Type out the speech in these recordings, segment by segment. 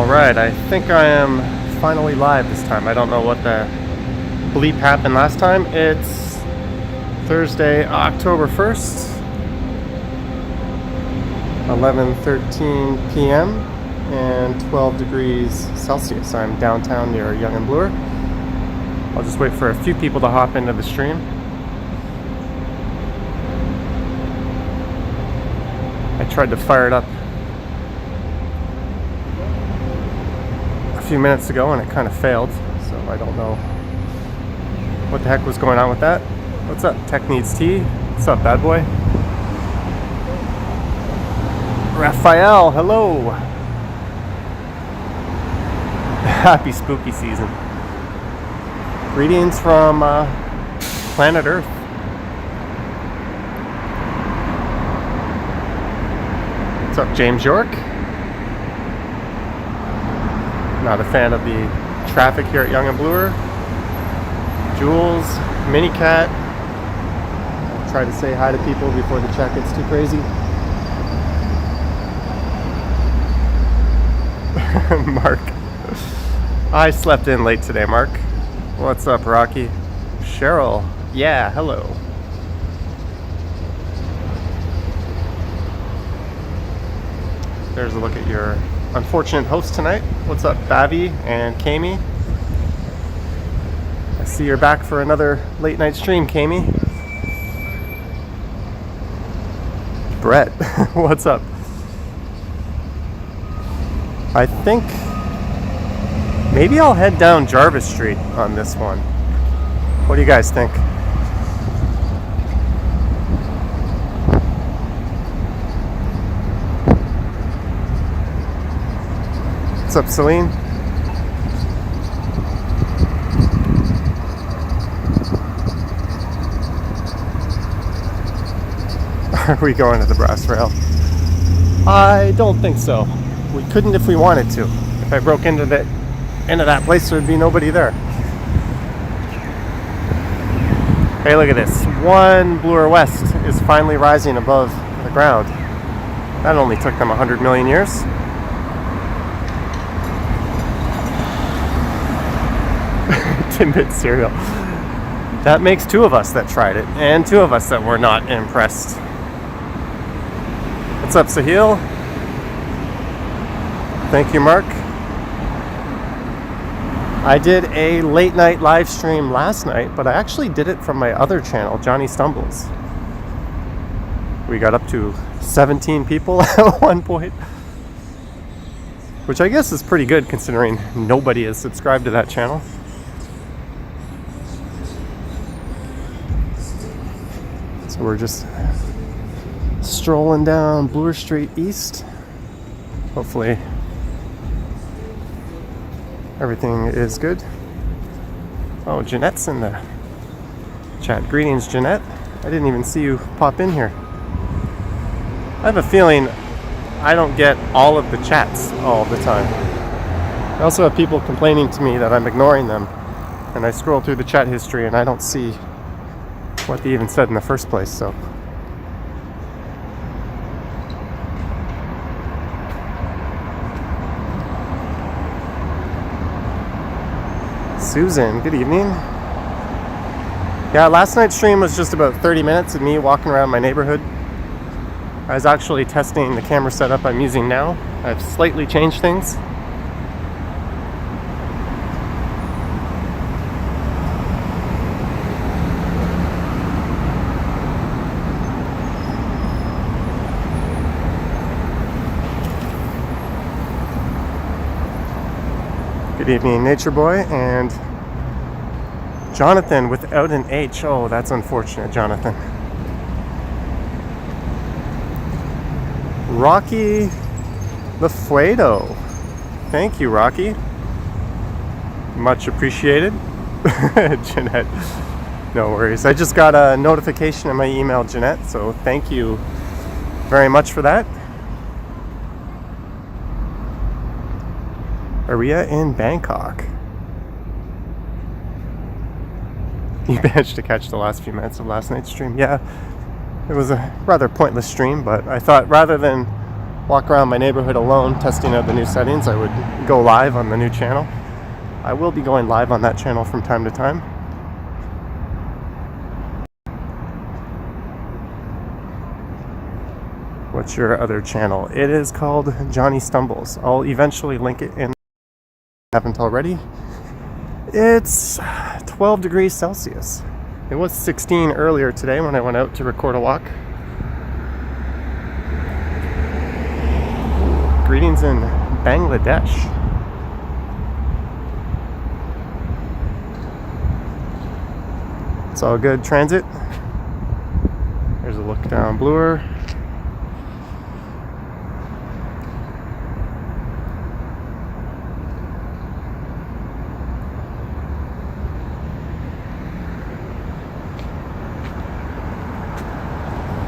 Alright, I think I am finally live this time. I don't know what the bleep happened last time. It's Thursday, October 1st, 11:13 p.m. and 12 degrees Celsius. I'm downtown near Yonge and Bloor. I'll just wait for a few people to hop into the stream. I tried to fire it up a few minutes ago and it kind of failed, so I don't know what the heck was going on with that. What's up, Tech Needs Tea? What's up, bad boy? Raphael, hello! Happy spooky season. Greetings from planet Earth. What's up, James York? Not a fan of the traffic here at Yonge and Bloor. Jules, Minicat. I'll try to say hi to people before the chat gets too crazy. Mark. I slept in late today, Mark. What's up, Rocky? Cheryl. Yeah, hello. There's a look at your unfortunate host tonight. What's up, Bavi and Kami? I see you're back for another late night stream, Kami. Brett, what's up? I think maybe I'll head down Jarvis Street on this one. What do you guys think? What's up, Celine? Are we going to the brass rail? I don't think so. We couldn't if we wanted to. If I broke into that place, there'd be nobody there. Hey, look at this. One Bloor West is finally rising above the ground. That only took them 100 million years. Timbit cereal. That makes two of us that tried it, and two of us that were not impressed. What's up, Sahil? Thank you, Mark. I did a late night live stream last night, but I actually did it from my other channel, Johnny Stumbles. We got up to 17 people at one point, which I guess is pretty good considering nobody is subscribed to that channel. So we're just strolling down Bloor Street East. Hopefully everything is good. Oh, Jeanette's in the chat. Greetings, Jeanette. I didn't even see you pop in here. I have a feeling I don't get all of the chats all the time. I also have people complaining to me that I'm ignoring them, and I scroll through the chat history and I don't see what they even said in the first place, so. Susan, good evening. Yeah, last night's stream was just about 30 minutes of me walking around my neighborhood. I was actually testing the camera setup I'm using now. I've slightly changed things. Good evening, Nature Boy, and Jonathan without an H. Oh, that's unfortunate, Jonathan. Rocky LaFuedo. Thank you, Rocky. Much appreciated. Jeanette, no worries. I just got a notification in my email, Jeanette, so thank you very much for that. Aria in Bangkok. You managed to catch the last few minutes of last night's stream. Yeah, it was a rather pointless stream, but I thought rather than walk around my neighborhood alone, testing out the new settings, I would go live on the new channel. I will be going live on that channel from time to time. What's your other channel? It is called Johnny Stumbles. I'll eventually link it in if I haven't already. It's 12 degrees Celsius. It was 16 earlier today when I went out to record a walk. Greetings in Bangladesh. It's all good transit. There's a look down Bloor.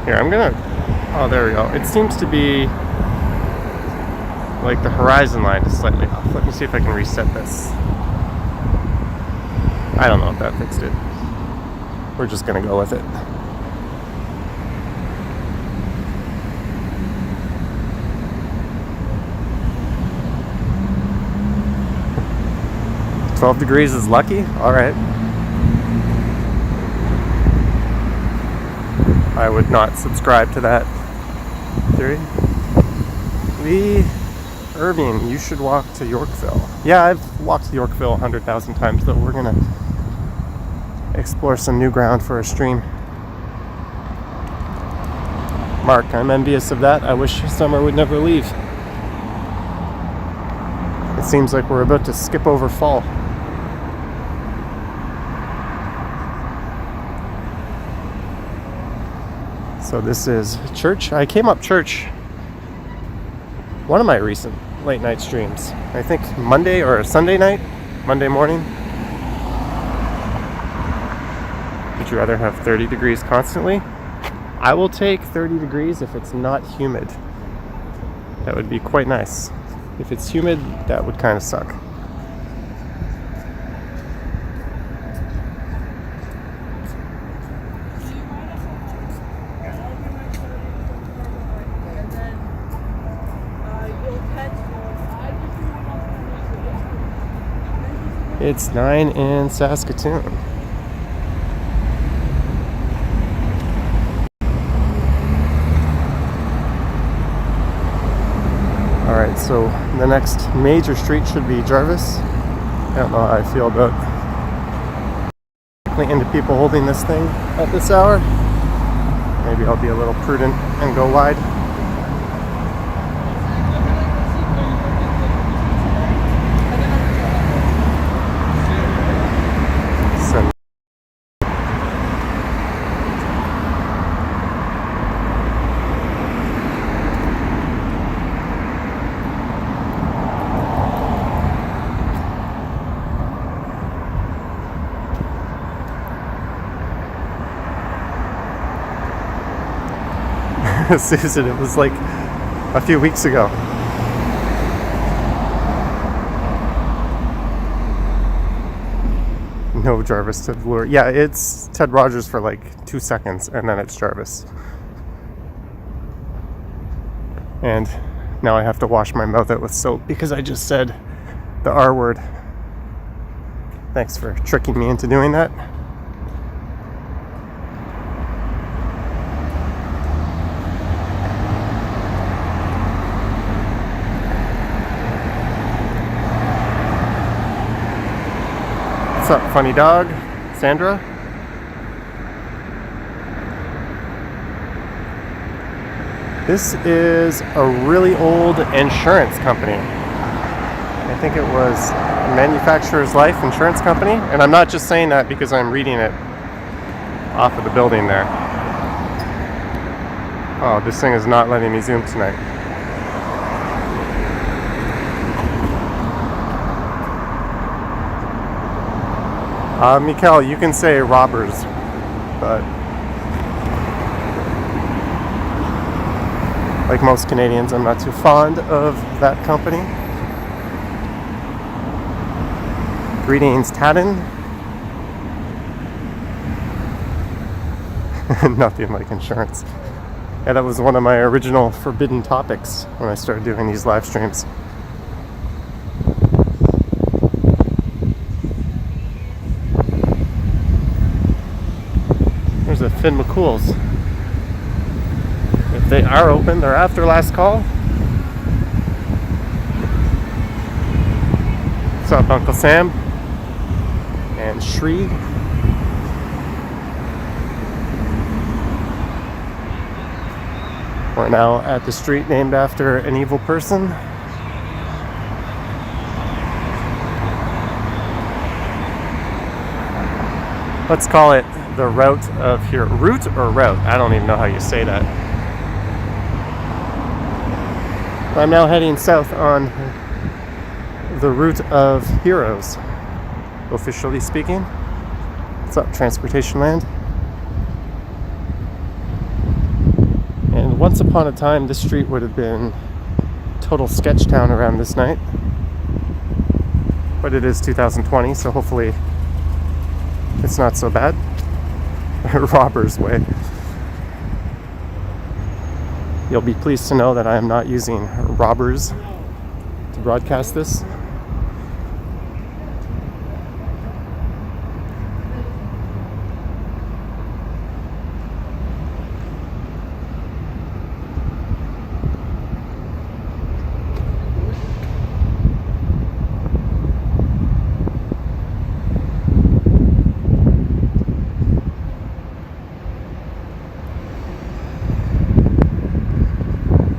Here, I'm gonna, oh, there we go. It seems to be like the horizon line is slightly off. Let me see if I can reset this. I don't know if that fixed it. We're just gonna go with it. "12 degrees is lucky?" All right. I would not subscribe to that theory. Lee Irving, you should walk to Yorkville. Yeah, I've walked to Yorkville 100,000 times, though. We're gonna explore some new ground for a stream. Mark, I'm envious of that. I wish summer would never leave. It seems like we're about to skip over fall. So this is church. I came up church one of my recent late night streams. I think Monday or Sunday night, Monday morning. Would you rather have 30 degrees constantly? I will take 30 degrees if it's not humid. That would be quite nice. If it's humid, that would kind of suck. It's 9 in Saskatoon. Alright, so the next major street should be Jarvis. I don't know how I feel about into people holding this thing at this hour. Maybe I'll be a little prudent and go wide. Susan, it was like a few weeks ago. No Jarvis to Bloor. Yeah, it's Ted Rogers for like 2 seconds and then it's Jarvis. And now I have to wash my mouth out with soap because I just said the R word. Thanks for tricking me into doing that. What's up, funny dog? Sandra? This is a really old insurance company. I think it was Manufacturer's Life Insurance Company. And I'm not just saying that because I'm reading it off of the building there. Oh, this thing is not letting me zoom tonight. Mikkel, you can say robbers, but like most Canadians, I'm not too fond of that company. Greetings, Taden. Nothing like insurance. Yeah, that was one of my original forbidden topics when I started doing these live streams. There's a Finn McCool's. If they are open, they're after last call. What's up, Uncle Sam? And Shreed. We're now at the street named after an evil person. Let's call it the route of here. Route or route? I don't even know how you say that. I'm now heading south on the route of heroes, officially speaking. What's up, Transportation Land? And once upon a time, this street would have been total sketch town around this night. But it is 2020, so hopefully it's not so bad. Robber's Way. You'll be pleased to know that I am not using robbers to broadcast this.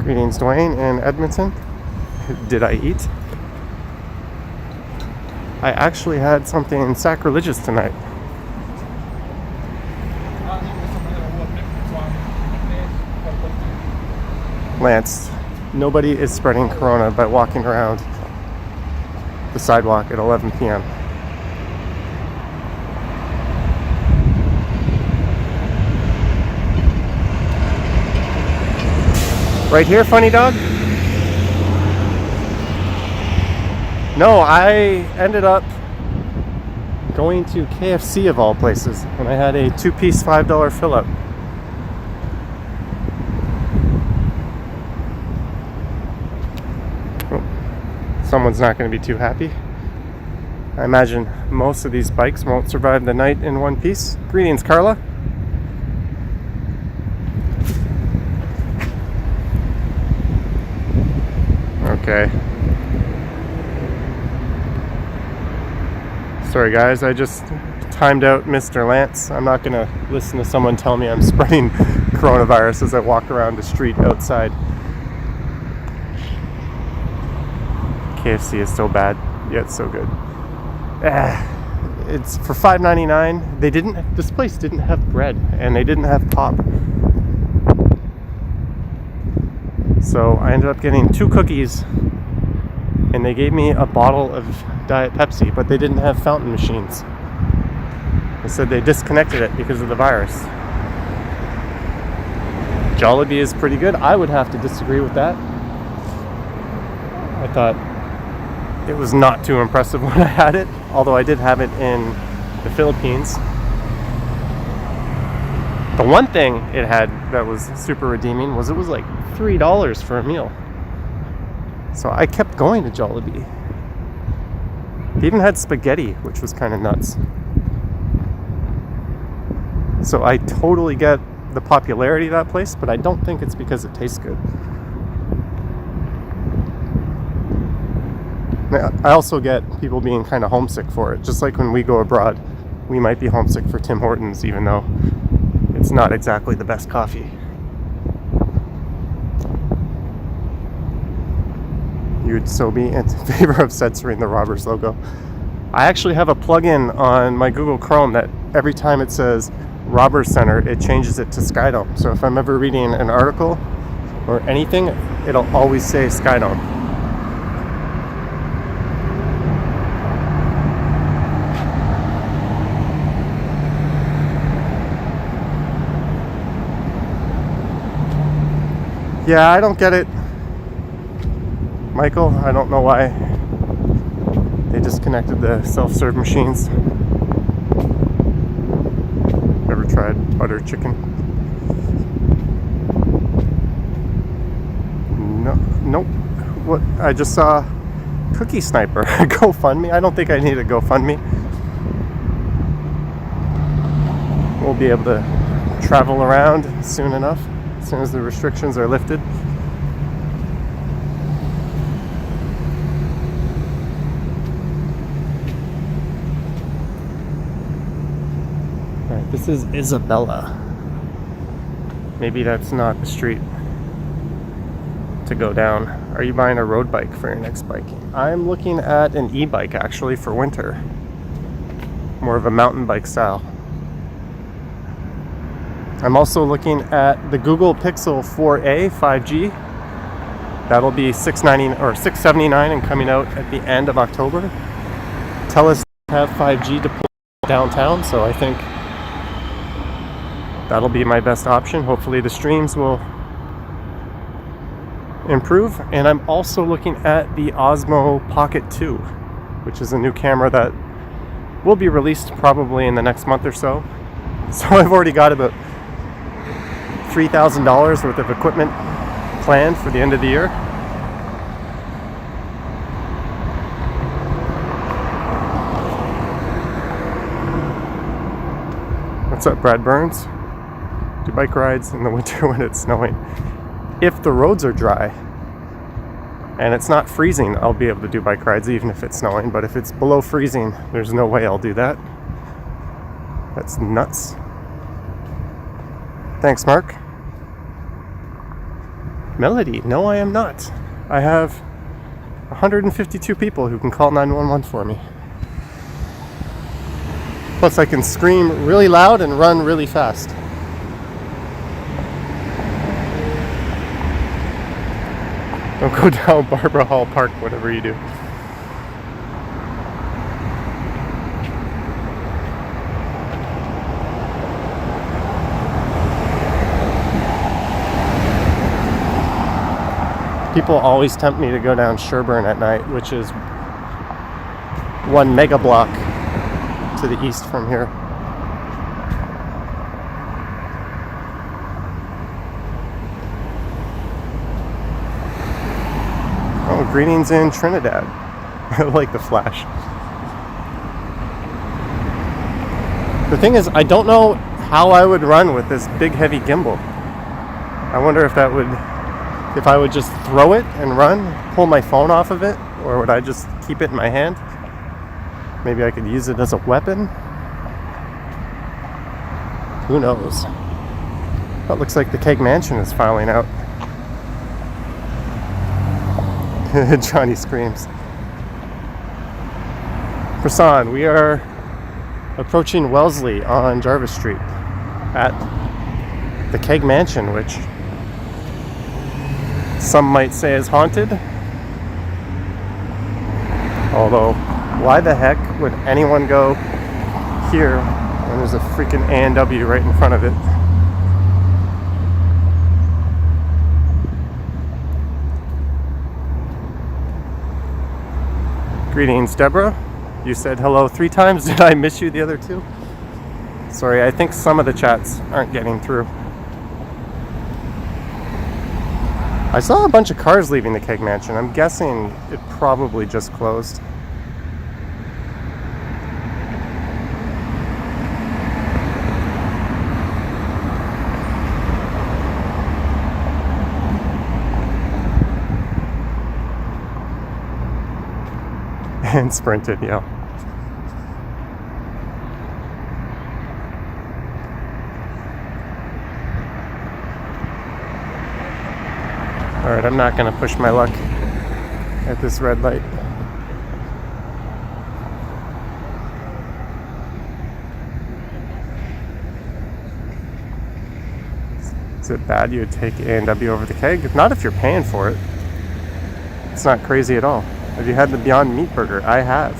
Greetings, Dwayne and Edmonton. Did I eat? I actually had something sacrilegious tonight. Lance, nobody is spreading corona by walking around the sidewalk at 11 p.m. Right here, funny dog? No, I ended up going to KFC of all places, and I had a 2-piece $5 fill-up. Someone's not going to be too happy. I imagine most of these bikes won't survive the night in one piece. Greetings, Carla. Okay. Sorry guys, I just timed out Mr. Lance. I'm not going to listen to someone tell me I'm spreading coronavirus as I walk around the street outside. KFC is so bad, yet so good. It's for $5.99. This place didn't have bread, and they didn't have pop. So I ended up getting 2 cookies, and they gave me a bottle of Diet Pepsi, but they didn't have fountain machines. They said they disconnected it because of the virus. Jollibee is pretty good. I would have to disagree with that. I thought it was not too impressive when I had it, although I did have it in the Philippines. The one thing it had that was super redeeming was it was like $3 for a meal. So I kept going to Jollibee. They even had spaghetti, which was kind of nuts. So I totally get the popularity of that place, but I don't think it's because it tastes good. I also get people being kind of homesick for it. Just like when we go abroad, we might be homesick for Tim Hortons, even though it's not exactly the best coffee. You would so be in favor of censoring the Robbers logo. I actually have a plugin on my Google Chrome that every time it says Robbers Center, it changes it to Skydome. So if I'm ever reading an article or anything, it'll always say Skydome. Yeah, I don't get it, Michael. I don't know why they disconnected the self-serve machines. Never tried butter chicken. what I just saw. Cookie Sniper. GoFundMe. I don't think I need a GoFundMe. We'll be able to travel around soon enough, as soon as the restrictions are lifted. Alright, this is Isabella. Maybe that's not the street to go down. Are you buying a road bike for your next bike? I'm looking at an e-bike actually for winter. More of a mountain bike style. I'm also looking at the Google Pixel 4a 5G. That'll be $690 or $679 and coming out at the end of October. Telus have 5G deployed downtown, so I think that'll be my best option. Hopefully the streams will improve. And I'm also looking at the Osmo Pocket 2, which is a new camera that will be released probably in the next month or so. So I've already got about $3,000 worth of equipment planned for the end of the year. What's up, Brad Burns? Do bike rides in the winter when it's snowing. If the roads are dry and it's not freezing, I'll be able to do bike rides even if it's snowing. But if it's below freezing, there's no way I'll do that. That's nuts. Thanks, Mark. Melody, no, I am not. I have 152 people who can call 911 for me. Plus, I can scream really loud and run really fast. Don't go down Barbara Hall Park, whatever you do. People always tempt me to go down Sherburne at night, which is one mega block to the east from here. Oh, greetings in Trinidad. I like the flash. The thing is, I don't know how I would run with this big heavy gimbal. I wonder if that would, if I would just throw it and run, pull my phone off of it, or would I just keep it in my hand? Maybe I could use it as a weapon? Who knows? That looks like the Keg Mansion is filing out. Johnny screams. Prasan, we are approaching Wellesley on Jarvis Street at the Keg Mansion, which some might say is haunted. Although, why the heck would anyone go here when there's a freaking A&W right in front of it? Greetings, Deborah. You said hello 3 times. Did I miss you the other 2? Sorry, I think some of the chats aren't getting through. I saw a bunch of cars leaving the Keg Mansion. I'm guessing it probably just closed. And sprinted, yeah. Alright, I'm not going to push my luck at this red light. Is it bad you would take A&W over the Keg? Not if you're paying for it. It's not crazy at all. Have you had the Beyond Meat Burger? I have.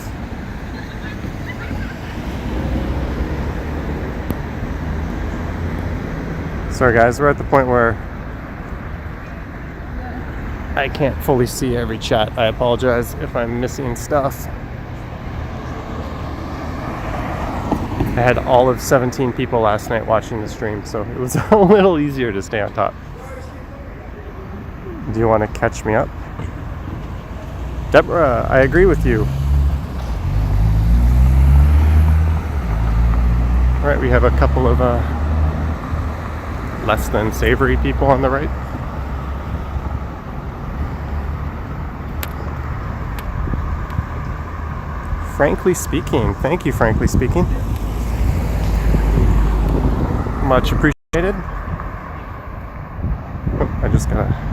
Sorry guys, we're at the point where I can't fully see every chat. I apologize if I'm missing stuff. I had all of 17 people last night watching the stream, so it was a little easier to stay on top. Do you want to catch me up? Deborah, I agree with you. All right, we have a couple of less than savory people on the right. Frankly speaking, thank you, frankly speaking. Much appreciated. Oh, I just gotta.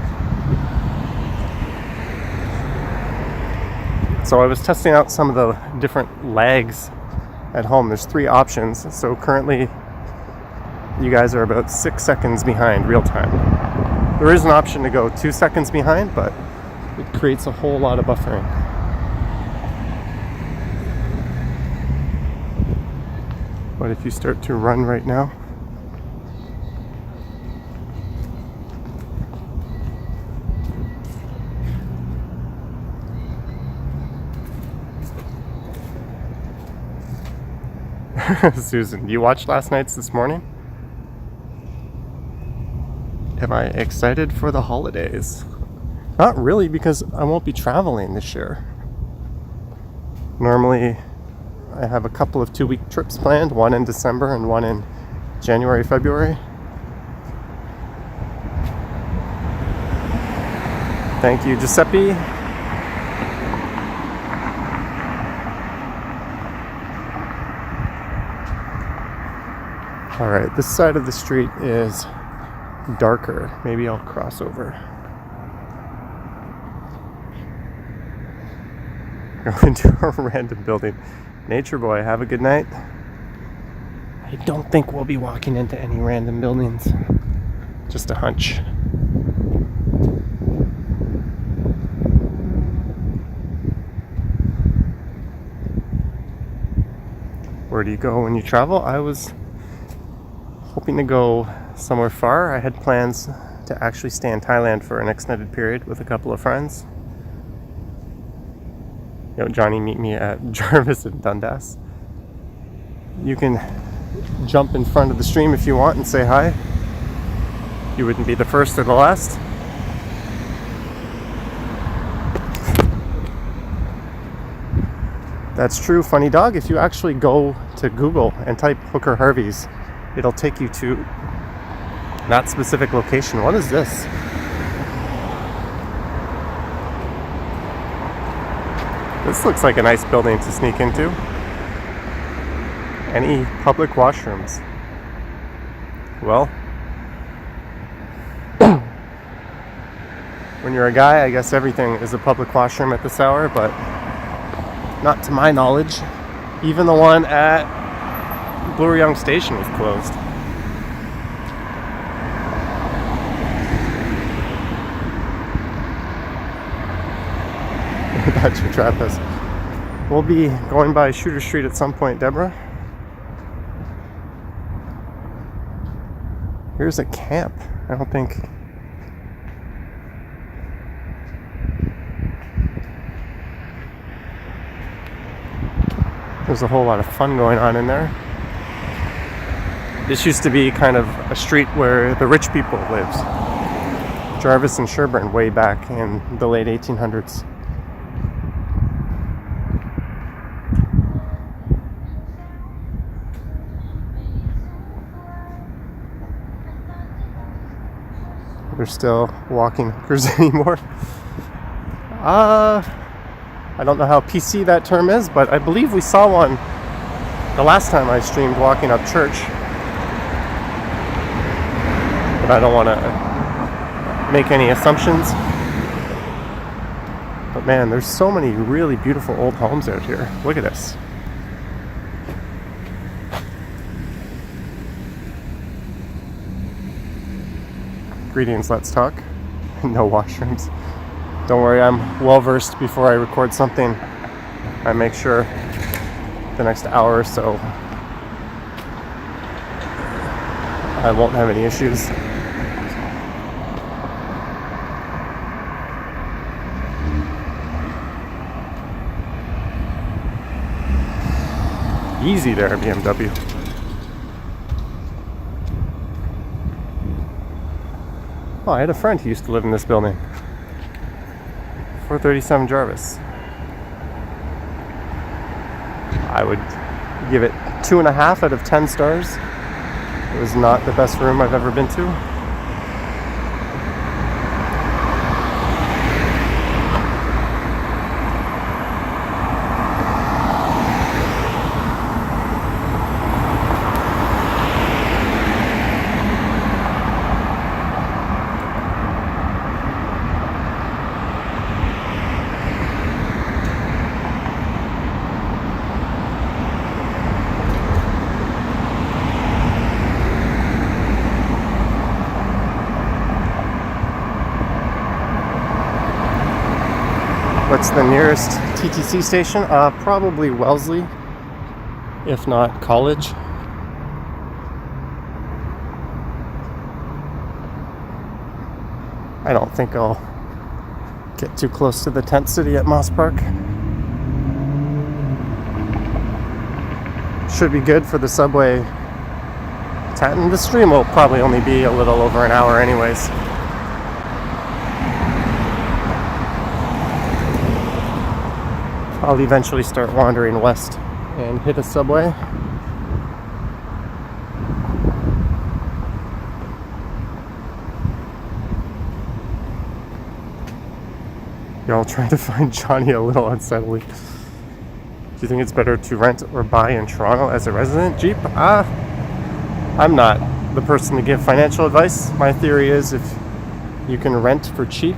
So I was testing out some of the different lags at home. There's 3 options. So currently, you guys are about 6 seconds behind real time. There is an option to go 2 seconds behind, but it creates a whole lot of buffering. But if you start to run right now, Susan, you watched last night's this morning? Am I excited for the holidays? Not really, because I won't be traveling this year. Normally, I have a couple of 2-week trips planned, one in December and one in January, February. Thank you, Giuseppe. All right, this side of the street is darker. Maybe I'll cross over. Go into a random building. Nature boy, have a good night. I don't think we'll be walking into any random buildings. Just a hunch. Where do you go when you travel? I was hoping to go somewhere far. I had plans to actually stay in Thailand for an extended period with a couple of friends. You know, Johnny, meet me at Jarvis and Dundas. You can jump in front of the stream if you want and say hi. You wouldn't be the first or the last. That's true, funny dog. If you actually go to Google and type Hooker Harvey's, it'll take you to that specific location. What is this? This looks like a nice building to sneak into. Any public washrooms? Well, when you're a guy, I guess everything is a public washroom at this hour, but not to my knowledge. Even the one at Bloor-Yonge Station was closed. That's your Trappist. We'll be going by Shooter Street at some point, Deborah. Here's a camp. I don't think... There's a whole lot of fun going on in there. This used to be kind of a street where the rich people lived. Jarvis and Sherburne way back in the late 1800s. They're still walking hookers anymore. I don't know how PC that term is, but I believe we saw one the last time I streamed walking up church. But I don't want to make any assumptions. But man, there's so many really beautiful old homes out here. Look at this. Greetings, let's talk. No washrooms. Don't worry, I'm well versed. Before I record something, I make sure the next hour or so I won't have any issues. Easy there, BMW. Oh, I had a friend who used to live in this building. 437 Jarvis. I would give it 2.5 out of 10 stars. It was not the best room I've ever been to. What's the nearest TTC station? Probably Wellesley, if not College. I don't think I'll get too close to the tent city at Moss Park. Should be good for the subway. The stream will probably only be a little over an hour anyways. I'll eventually start wandering west and hit a subway. Y'all trying to find Johnny a little unsettling. Do you think it's better to rent or buy in Toronto as a resident? Jeep? I'm not the person to give financial advice. My theory is if you can rent for cheap,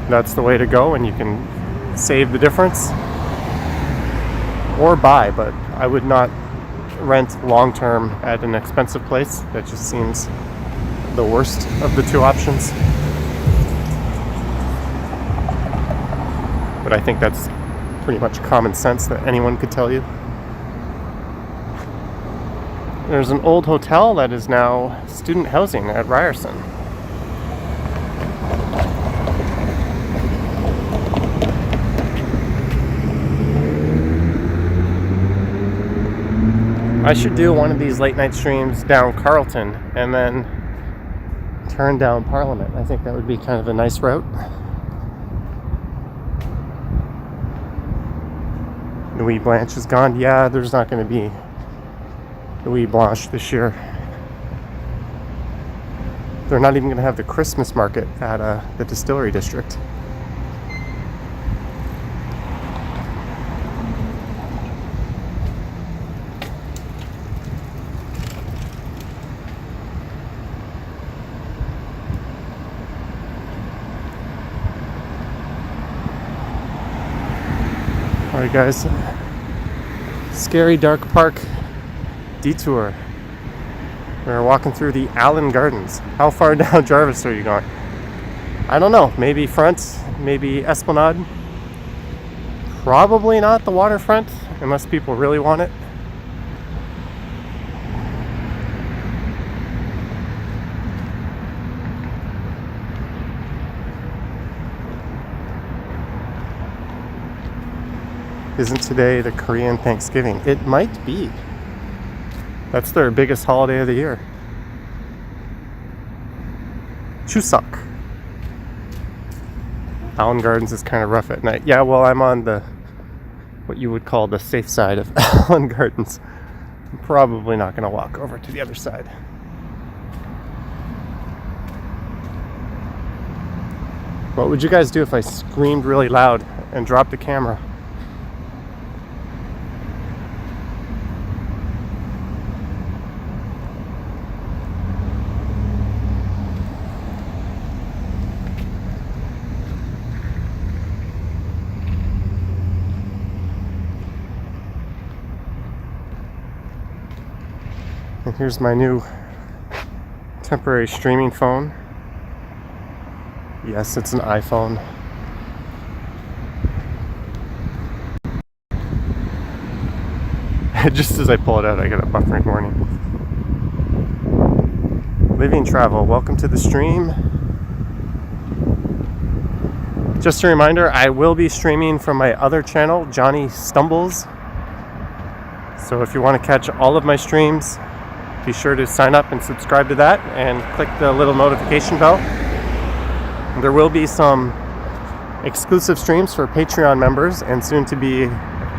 that's the way to go, and you can save the difference, or buy, but I would not rent long term at an expensive place. That just seems the worst of the two options. But I think that's pretty much common sense that anyone could tell you. There's an old hotel that is now student housing at Ryerson. I should do one of these late night streams down Carlton and then turn down Parliament. I think that would be kind of a nice route. Nuit Blanche is gone. Yeah, there's not going to be Nuit Blanche this year. They're not even going to have the Christmas market at the Distillery District. Alright guys, scary dark park detour. We're walking through the Allen Gardens. How far down Jarvis are you going? I don't know, maybe front, maybe Esplanade. Probably not the waterfront, unless people really want it. Isn't today the Korean Thanksgiving? It might be. That's their biggest holiday of the year. Chuseok. Allen Gardens is kind of rough at night. Yeah, well, I'm on the what you would call the safe side of Allen Gardens. I'm probably not going to walk over to the other side. What would you guys do if I screamed really loud and dropped the camera? And here's my new temporary streaming phone. Yes, it's an iPhone. Just as I pull it out, I get a buffering warning. Living Travel, welcome to the stream. Just a reminder, I will be streaming from my other channel, Johnny Stumbles. So if you want to catch all of my streams, be sure to sign up and subscribe to that and click the little notification bell. There will be some exclusive streams for Patreon members and soon to be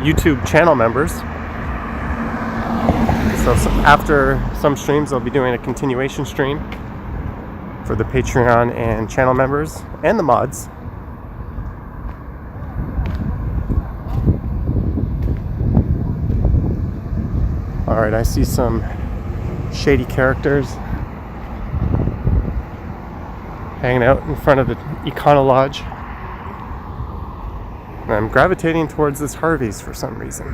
YouTube channel members. So after some streams, I'll be doing a continuation stream for the Patreon and channel members and the mods. Alright, I see some shady characters hanging out in front of the Econo Lodge. And I'm gravitating towards this Harvey's for some reason.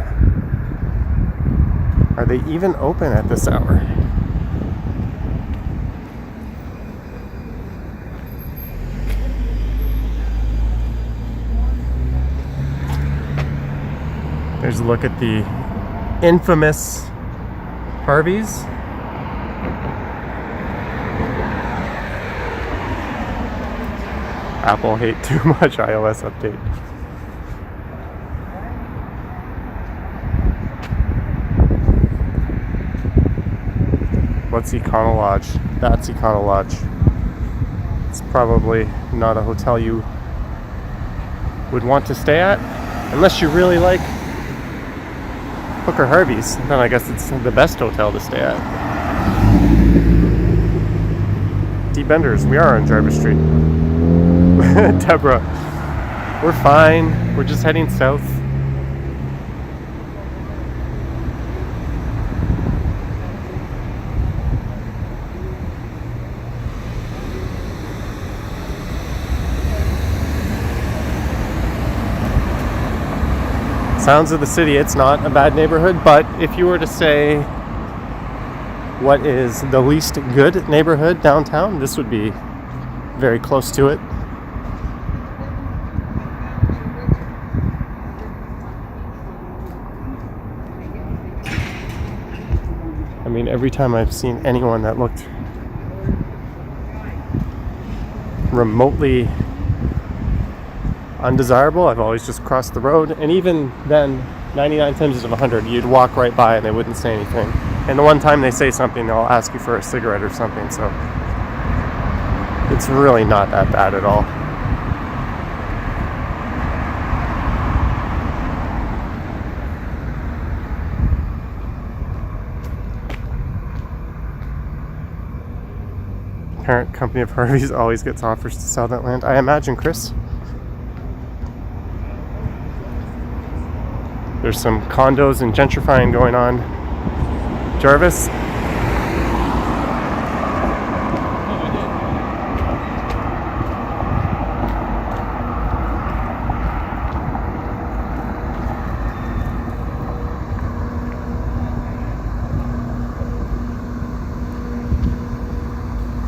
Are they even open at this hour? There's a look at the infamous Harvey's. Apple hate too much iOS update. What's Econo Lodge? That's Econo Lodge. It's probably not a hotel you would want to stay at unless you really like Hooker Harvey's. Then I guess it's the best hotel to stay at. D-Benders, we are on Jarvis Street. Deborah, we're fine. We're just heading south. Sounds of the city, it's not a bad neighborhood, but if you were to say what is the least good neighborhood downtown, this would be very close to it. I mean, every time I've seen anyone that looked remotely undesirable, I've always just crossed the road, and even then 99 times out of 100 you'd walk right by and they wouldn't say anything, and the one time they say something they'll ask you for a cigarette or something, so it's really not that bad at all. Parent company of Harvey's always gets offers to sell that land, I imagine, Chris. There's some condos and gentrifying going on. Jarvis?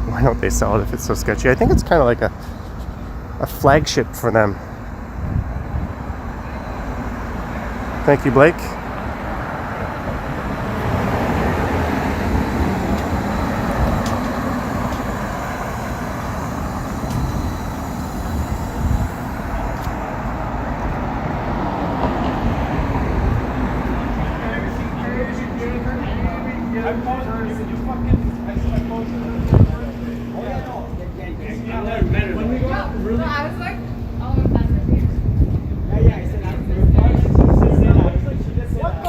Why don't they sell it if it's so sketchy? I think it's kind of like a flagship for them. Thank you, Blake.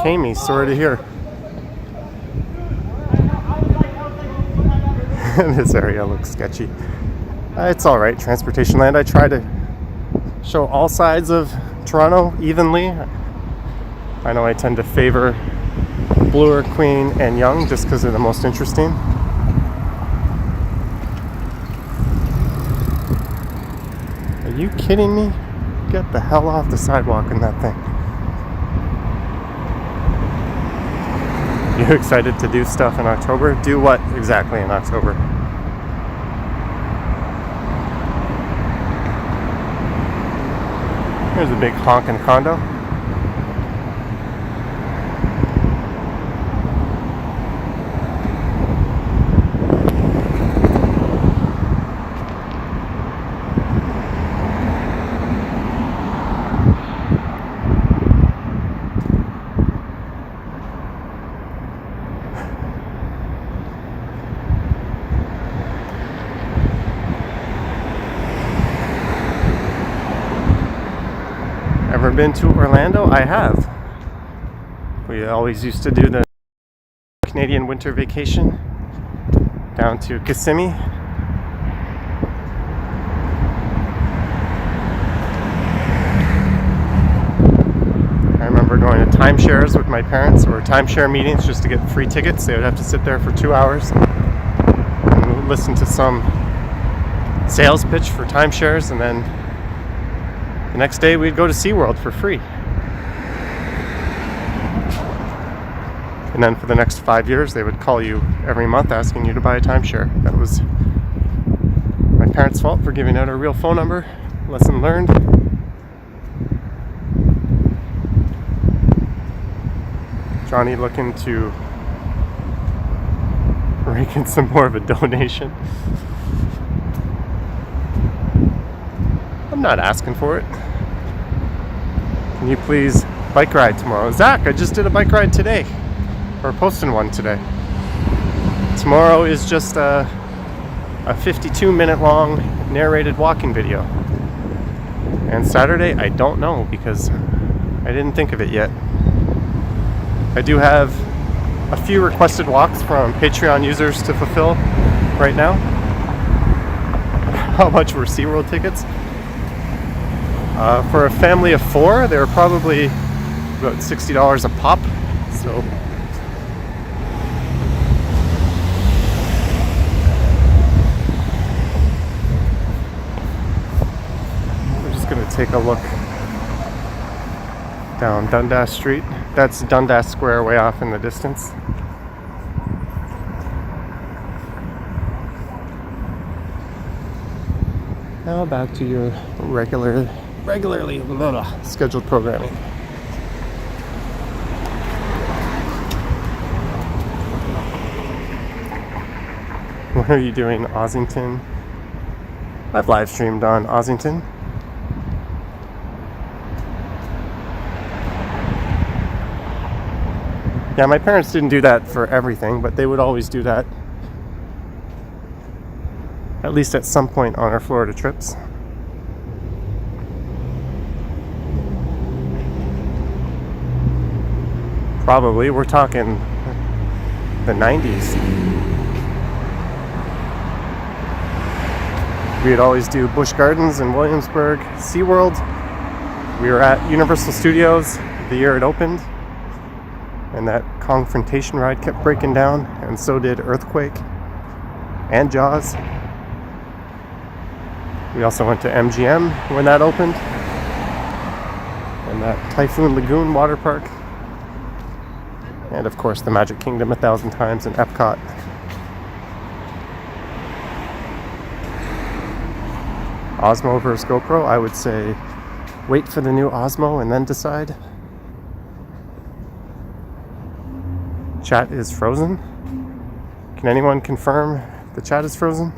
Kami, sorry to hear. This area looks sketchy. It's alright, transportation land. I try to show all sides of Toronto evenly. I know I tend to favor Bloor, Queen, and Yonge just because they're the most interesting. Are you kidding me? Get the hell off the sidewalk in that thing. You excited to do stuff in October? Do what exactly in October? Here's a big honking condo. Ever been to Orlando? I have. We always used to do the Canadian winter vacation down to Kissimmee. I remember going to timeshares with my parents, or timeshare meetings, just to get free tickets. They would have to sit there for 2 hours and listen to some sales pitch for timeshares, and then the next day we'd go to SeaWorld for free. And then for the next 5 years, they would call you every month asking you to buy a timeshare. That was my parents' fault for giving out a real phone number. Lesson learned. Johnny looking to rake in some more of a donation. I'm not asking for it. Can you please bike ride tomorrow? Zach, I just did a bike ride today. Or posting one today. Tomorrow is just a 52-minute long narrated walking video. And Saturday, I don't know, because I didn't think of it yet. I do have a few requested walks from Patreon users to fulfill right now. How much were SeaWorld tickets? For a family of 4, they were probably about $60 a pop. So take a look down Dundas Street. That's Dundas Square way off in the distance. Now back to your regularly scheduled programming. What are you doing, Ossington? I've live streamed on Ossington. Yeah, my parents didn't do that for everything, but they would always do that, at least at some point on our Florida trips. Probably, we're talking the 90s. We'd always do Busch Gardens in Williamsburg, SeaWorld. We were at Universal Studios the year it opened, and that confrontation ride kept breaking down, and so did Earthquake and Jaws. We also went to MGM when that opened, and that Typhoon Lagoon water park, and of course the Magic Kingdom 1,000 times in Epcot. Osmo versus GoPro, I would say wait for the new Osmo and then decide. Chat is frozen. Can anyone confirm the chat is frozen?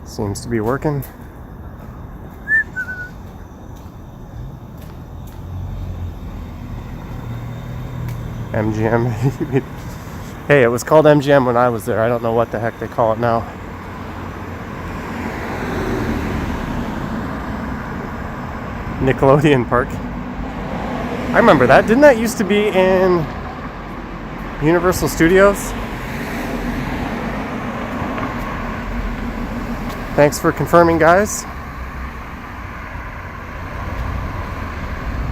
Seems to be working. MGM. Hey, it was called MGM when I was there. I don't know what the heck they call it now. Nickelodeon Park. I remember that. Didn't that used to be in Universal Studios? Thanks for confirming, guys.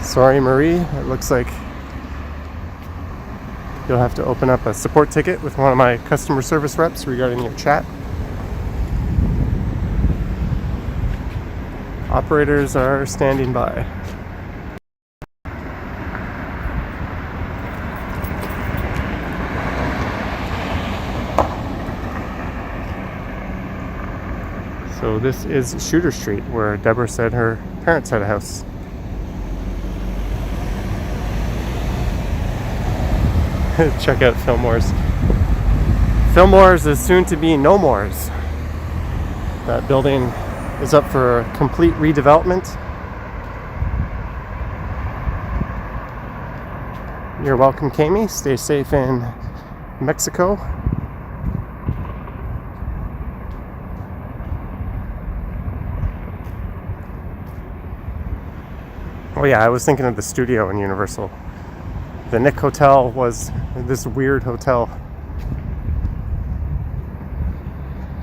Sorry, Marie. It looks like you'll have to open up a support ticket with one of my customer service reps regarding your chat. Operators are standing by. So this is Shooter Street, where Deborah said her parents had a house. Check out Fillmore's. Fillmore's is soon to be No More's. That building is up for a complete redevelopment. You're welcome, Kami. Stay safe in Mexico. Oh yeah, I was thinking of the studio in Universal. The Nick Hotel was this weird hotel.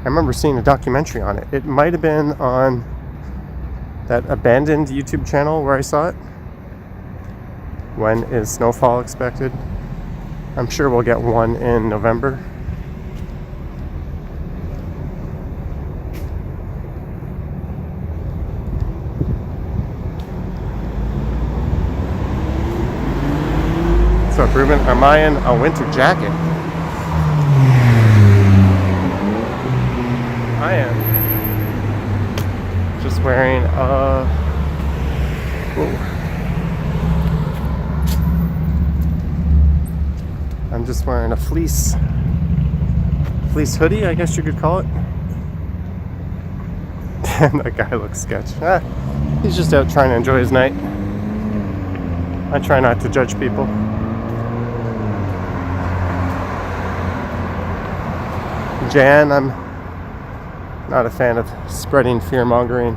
I remember seeing a documentary on it. It might have been on that abandoned YouTube channel where I saw it. When is snowfall expected? I'm sure we'll get one in November. What's up, Ruben? Am I in a winter jacket? I am just wearing I'm just wearing a fleece hoodie, I guess you could call it. And that guy looks sketch. He's just out trying to enjoy his night. I try not to judge people. Jan, I'm not a fan of spreading fear-mongering.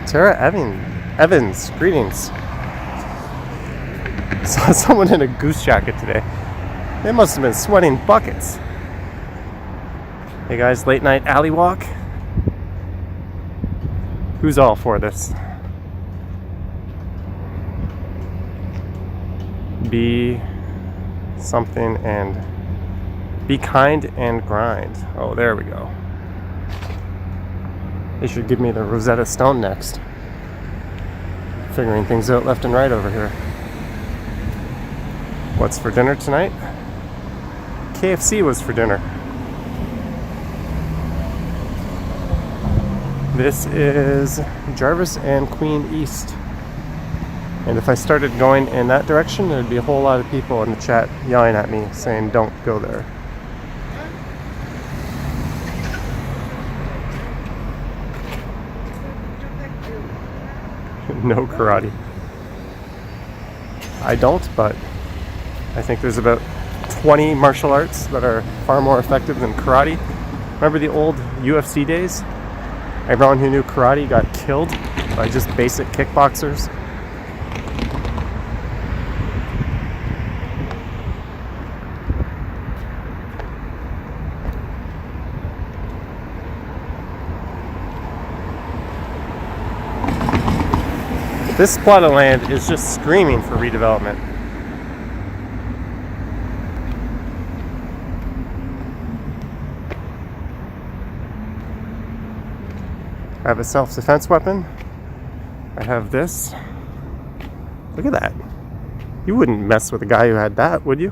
Tara Evans, greetings. Saw someone in a goose jacket today. They must have been sweating buckets. Hey guys, late night alley walk. Who's all for this? Be something and be kind and grind. Oh, there we go. They should give me the Rosetta Stone next. Figuring things out left and right over here. What's for dinner tonight? KFC was for dinner. This is Jarvis and Queen East. And if I started going in that direction, there'd be a whole lot of people in the chat yelling at me saying, don't go there. No karate. I don't, but I think there's about 20 martial arts that are far more effective than karate. Remember the old UFC days? Everyone who knew karate got killed by just basic kickboxers. This plot of land is just screaming for redevelopment. I have a self-defense weapon. I have this. Look at that. You wouldn't mess with a guy who had that, would you?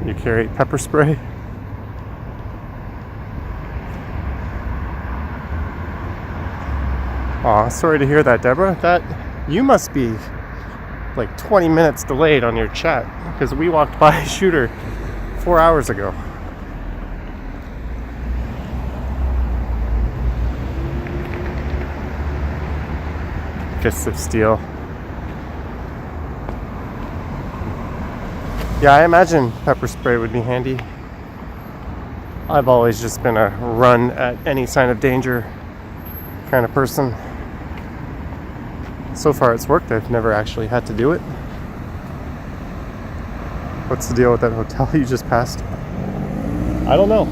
You carry pepper spray. Aw, sorry to hear that, Deborah. You must be like 20 minutes delayed on your chat because we walked by a shooter 4 hours ago. Fists of steel. Yeah, I imagine pepper spray would be handy. I've always just been a run at any sign of danger kind of person. So far it's worked. I've never actually had to do it. What's the deal with that hotel you just passed? I don't know.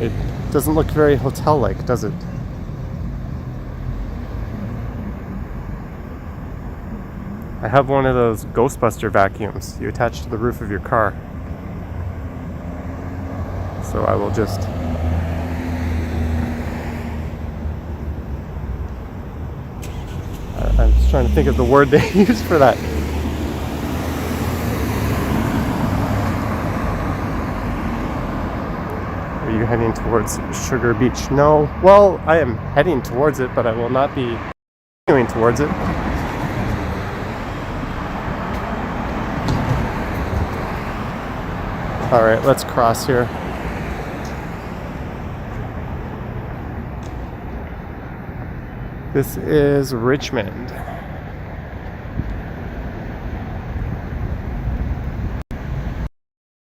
It doesn't look very hotel-like, does it? I have one of those Ghostbuster vacuums you attach to the roof of your car. So I will just... I'm just trying to think of the word they use for that. Are you heading towards Sugar Beach? No. Well, I am heading towards it, but I will not be going towards it. Alright, let's cross here. This is Richmond.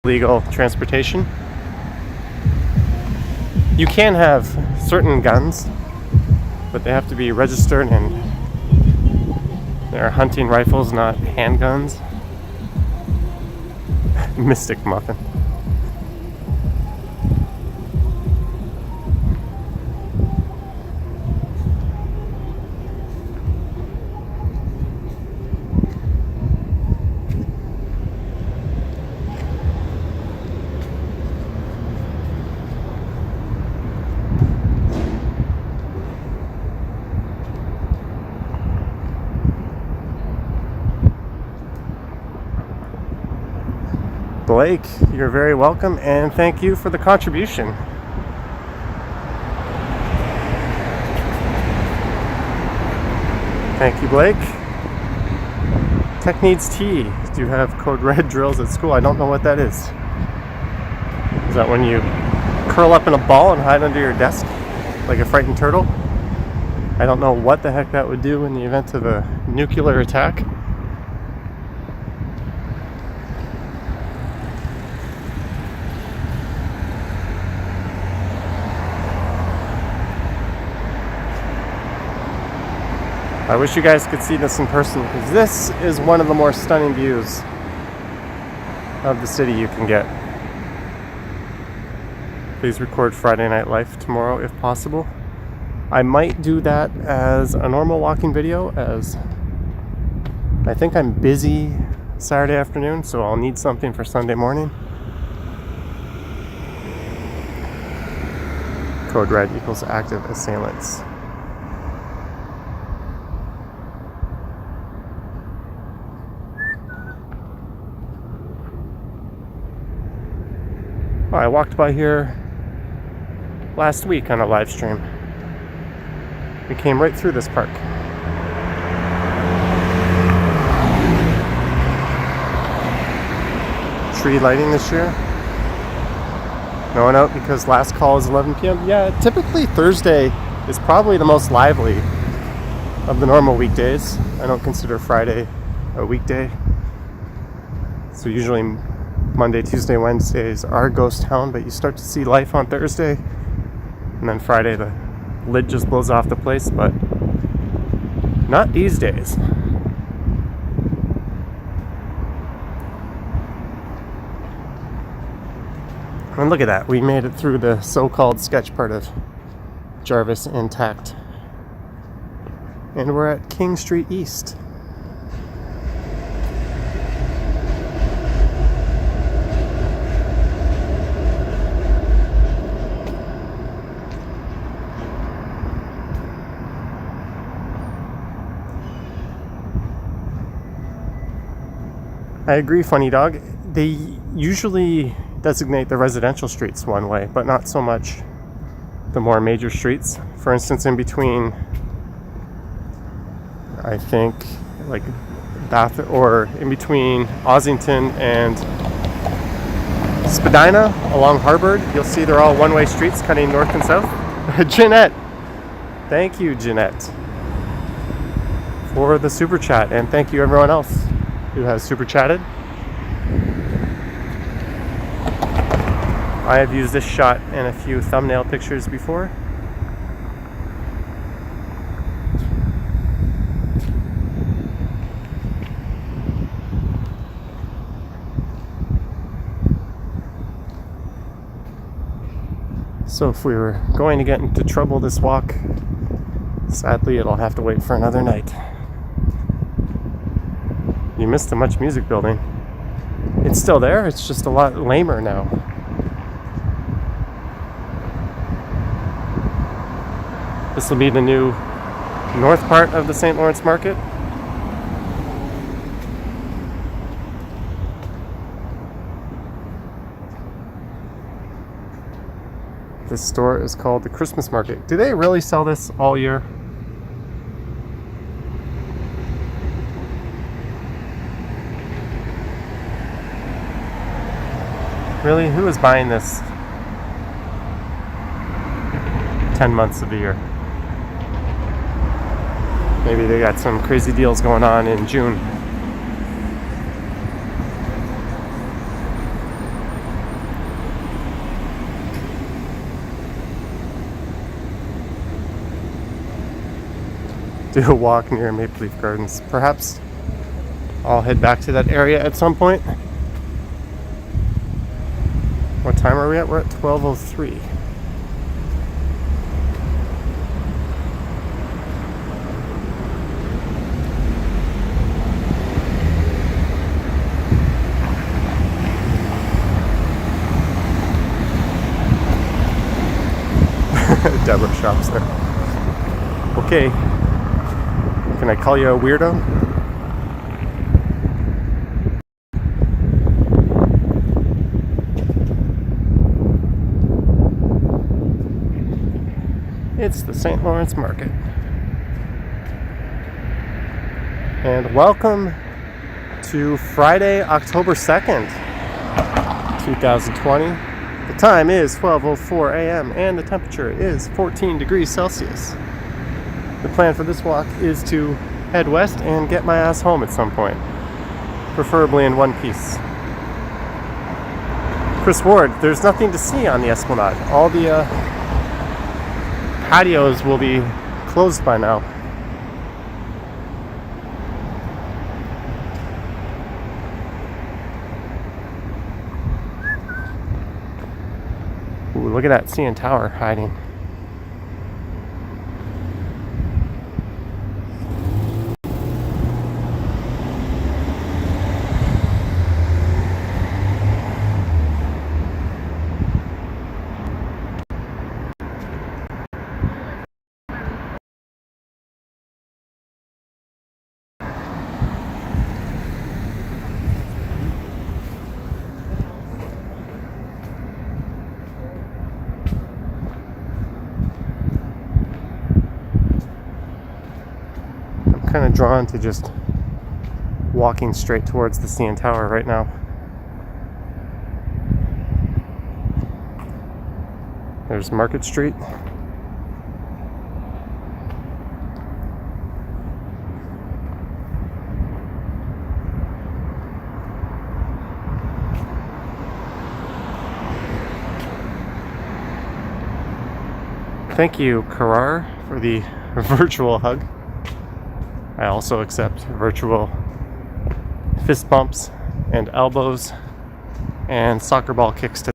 Legal transportation. You can have certain guns, but they have to be registered, and they're hunting rifles, not handguns. Mystic Muffin. Blake, you're very welcome, and thank you for the contribution. Thank you, Blake. Tech needs tea. Do you have code red drills at school? I don't know what that is. Is that when you curl up in a ball and hide under your desk like a frightened turtle? I don't know what the heck that would do in the event of a nuclear attack. I wish you guys could see this in person, because this is one of the more stunning views of the city you can get. Please record Friday Night Life tomorrow if possible. I might do that as a normal walking video, as I think I'm busy Saturday afternoon, so I'll need something for Sunday morning. Code red equals active assailants. Oh, I walked by here last week on a live stream. We came right through this park. Tree lighting this year. No one out because last call is 11 p.m. Yeah, typically Thursday is probably the most lively of the normal weekdays. I don't consider Friday a weekday. So usually Monday, Tuesday, Wednesdays are ghost town, but you start to see life on Thursday, and then Friday the lid just blows off the place, but not these days. And look at that, we made it through the so-called sketch part of Jarvis intact. And we're at King Street East. I agree, Funny Dog. They usually designate the residential streets one way, but not so much the more major streets. For instance, in between, I think, like Bath, or in between Ossington and Spadina along Harvard, you'll see they're all one-way streets cutting north and south. Jeanette, thank you, Jeanette, for the super chat, and thank you everyone else who has super chatted. I have used this shot in a few thumbnail pictures before. So if we were going to get into trouble this walk, sadly it'll have to wait for another night. You missed the Much Music building. It's still there, it's just a lot lamer now. This will be the new north part of the St. Lawrence Market. This store is called the Christmas Market. Do they really sell this all year? Really? Who is buying this 10 months of the year? Maybe they got some crazy deals going on in June. Do a walk near Maple Leaf Gardens. Perhaps I'll head back to that area at some point. What time are we at? We're at 12:03. Deborah shops there. Okay. Can I call you a weirdo? It's the St. Lawrence Market. And welcome to Friday, October 2nd, 2020. The time is 12:04 a.m. and the temperature is 14 degrees Celsius. The plan for this walk is to head west and get my ass home at some point, preferably in one piece. Chris Ward, there's nothing to see on the Esplanade. All the patios will be closed by now. Ooh, look at that CN Tower hiding. Kind of drawn to just walking straight towards the CN Tower right now. There's Market Street. Thank you, Karar, for the virtual hug. I also accept virtual fist bumps and elbows and soccer ball kicks to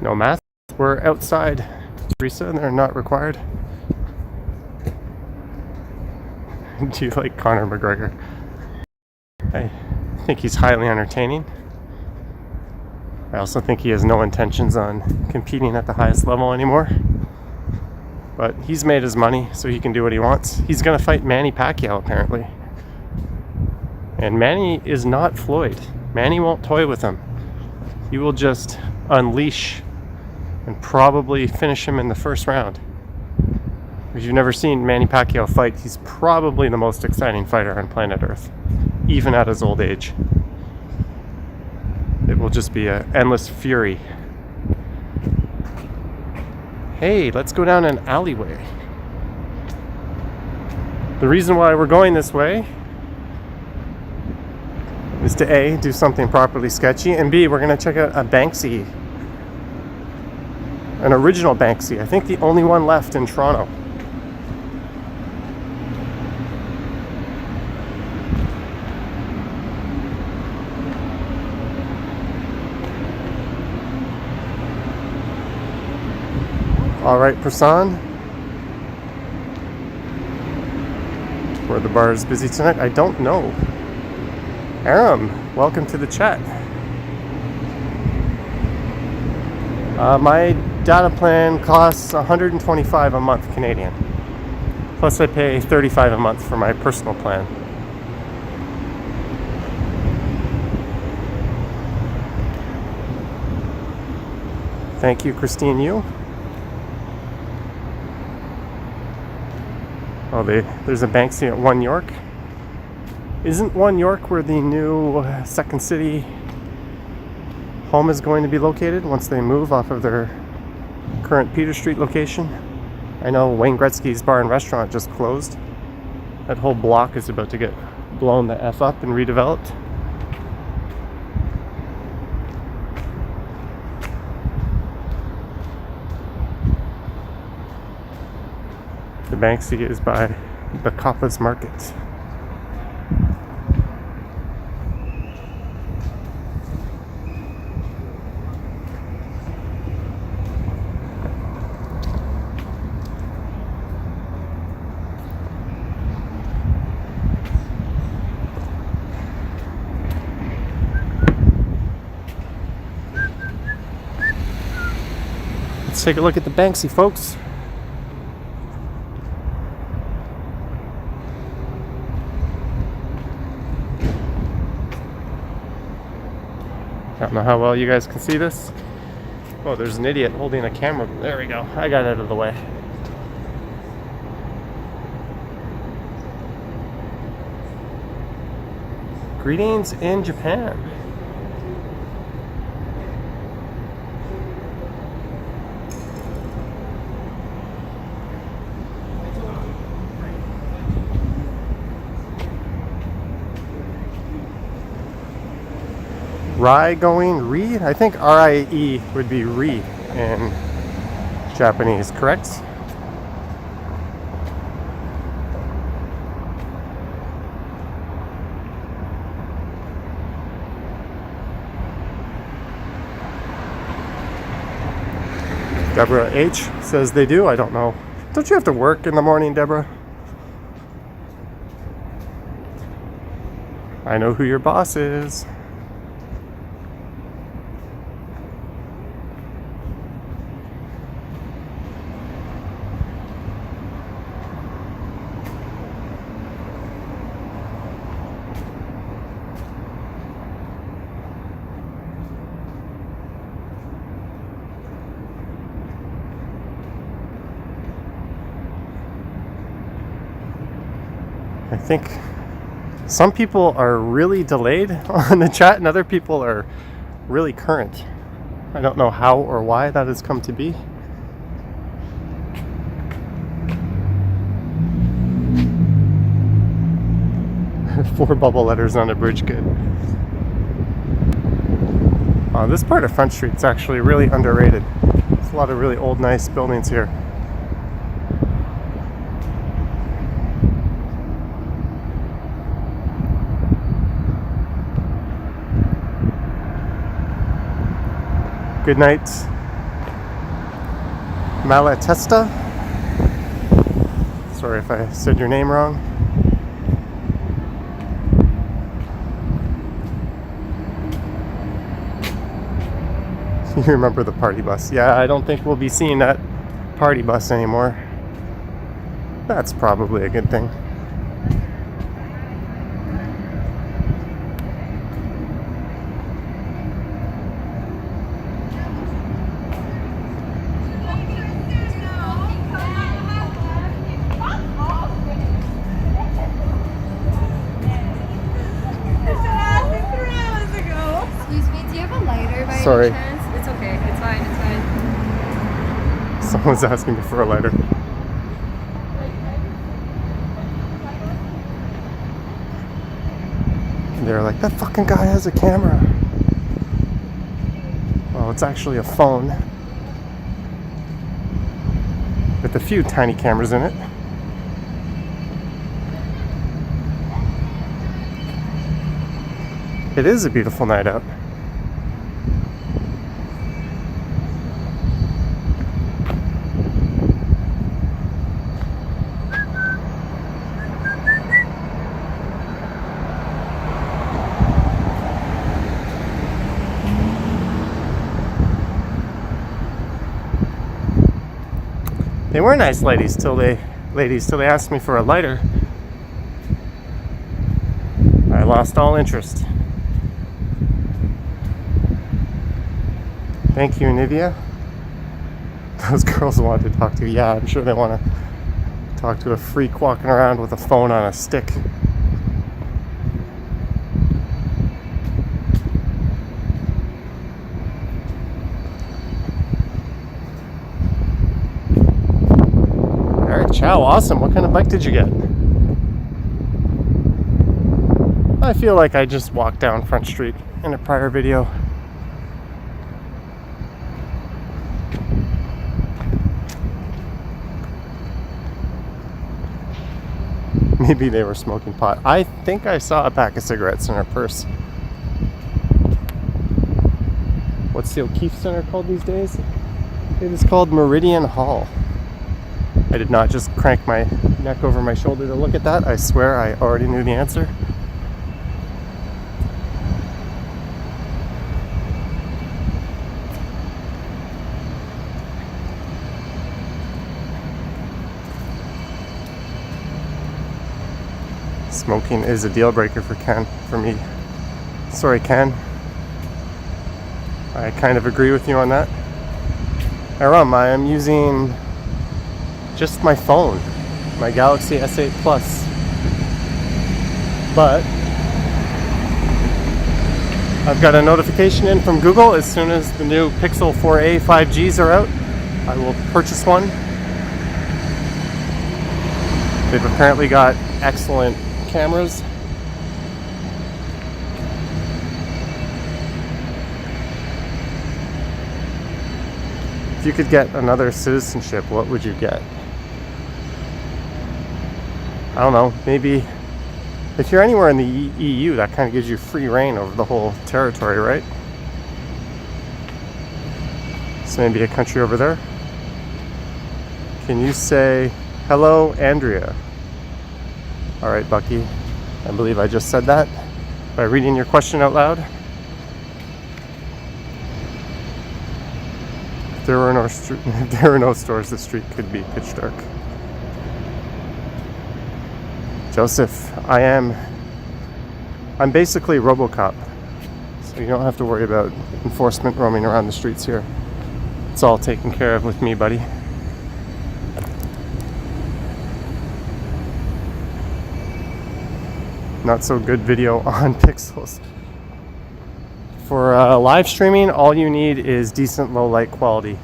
no masks. We're outside, Teresa, and they're not required. Do you like Conor McGregor? I think he's highly entertaining. I also think he has no intentions on competing at the highest level anymore. But he's made his money, so he can do what he wants. He's going to fight Manny Pacquiao, apparently. And Manny is not Floyd. Manny won't toy with him. He will just unleash and probably finish him in the first round. If you've never seen Manny Pacquiao fight, he's probably the most exciting fighter on planet Earth, even at his old age. It will just be an endless fury. Hey, let's go down an alleyway. The reason why we're going this way is to A, do something properly sketchy, and B, we're going to check out a Banksy. An original Banksy. I think the only one left in Toronto. All right, Prasan. Where the bar is busy tonight? I don't know. Aram, welcome to the chat. My data plan costs $125 a month Canadian. Plus I pay $35 a month for my personal plan. Thank you, Christine Yu. Oh, there's a Banksy at 1 York. Isn't 1 York where the new Second City home is going to be located once they move off of their current Peter Street location? I know Wayne Gretzky's bar and restaurant just closed. That whole block is about to get blown the F up and redeveloped. The Banksy is by the Kappa's Market. Let's take a look at the Banksy, folks. I don't know how well you guys can see this. Oh, there's an idiot holding a camera. There we go. I got out of the way. Greetings in Japan. Rai going, Ri? I think R-I-E would be Ri in Japanese, correct? Deborah H says they do. I don't know. Don't you have to work in the morning, Deborah? I know who your boss is. I think some people are really delayed on the chat and other people are really current. I don't know how or why that has come to be. Four bubble letters on a bridge, good. This part of Front Street is actually really underrated. There's a lot of really old, nice buildings here. Good night, Malatesta. Sorry if I said your name wrong. You remember the party bus? Yeah, I don't think we'll be seeing that party bus anymore. That's probably a good thing. Sorry. It's okay. It's fine. It's fine. Someone's asking me for a lighter. And they're like, that fucking guy has a camera. Well, it's actually a phone with a few tiny cameras in it. It is a beautiful night out. They were nice ladies till they asked me for a lighter. I lost all interest. Thank you, Nivea. Those girls wanted to talk to you. Yeah, I'm sure they want to talk to a freak walking around with a phone on a stick. Ciao, awesome. What kind of bike did you get? I feel like I just walked down Front Street in a prior video. Maybe they were smoking pot. I think I saw a pack of cigarettes in her purse. What's the O'Keefe Center called these days? It is called Meridian Hall. I did not just crank my neck over my shoulder to look at that. I swear I already knew the answer. Smoking is a deal breaker for me. Sorry, Ken. I kind of agree with you on that. Aram, I am using just my phone, my Galaxy S8 Plus. But I've got a notification in from Google as soon as the new Pixel 4a 5Gs are out. I will purchase one. They've apparently got excellent cameras. If you could get another citizenship, what would you get? I don't know, maybe if you're anywhere in the EU, that kind of gives you free reign over the whole territory, right? So maybe a country over there. Can you say, hello, Andrea? All right, Bucky, I believe I just said that by reading your question out loud. If there were no stores, the street could be pitch dark. Joseph, I'm basically RoboCop, so you don't have to worry about enforcement roaming around the streets here. It's all taken care of with me, buddy. Not so good video on pixels. For live streaming, all you need is decent low light quality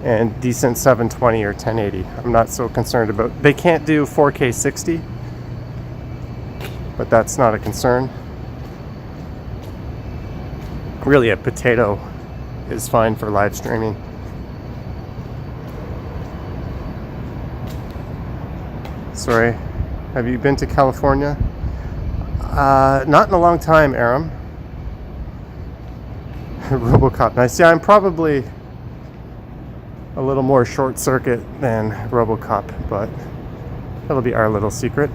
and decent 720 or 1080. I'm not so concerned about. They can't do 4K 60, but that's not a concern. Really, a potato is fine for live streaming. Sorry. Have you been to California? Not in a long time, Aram. RoboCop, nice. Yeah, I'm probably a little more short circuit than RoboCop, but that'll be our little secret.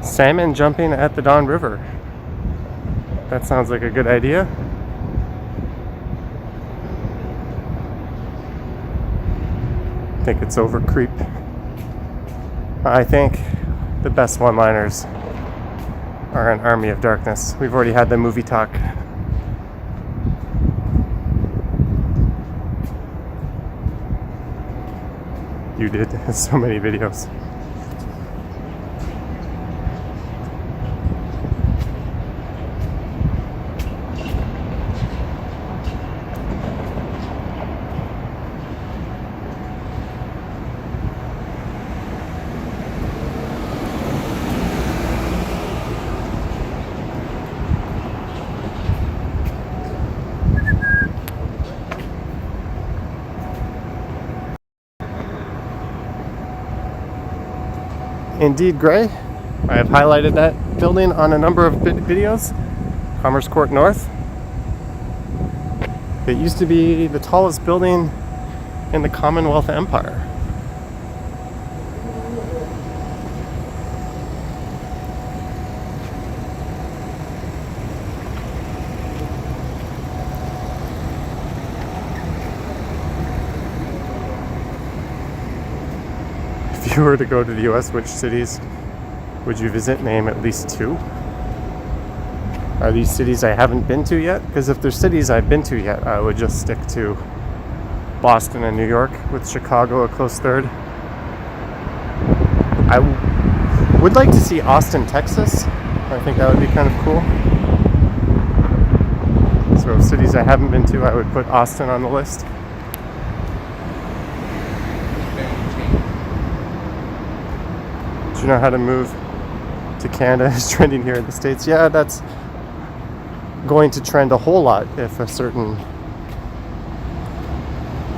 Salmon jumping at the Don River. That sounds like a good idea. I think it's over creep. I think the best one-liners are an Army of Darkness. We've already had the movie talk. You did so many videos. Indeed, Gray. I have highlighted that building on a number of videos. Commerce Court North. It used to be the tallest building in the Commonwealth Empire. If you were to go to the US, which cities would you visit? Name at least two. Are these cities I haven't been to yet? Because if there's cities I've been to yet, I would just stick to Boston and New York, with Chicago a close third. I would like to see Austin, Texas. I think that would be kind of cool. So cities I haven't been to, I would put Austin on the list. Do you know how to move to Canada is trending here in the States? Yeah, that's going to trend a whole lot if a certain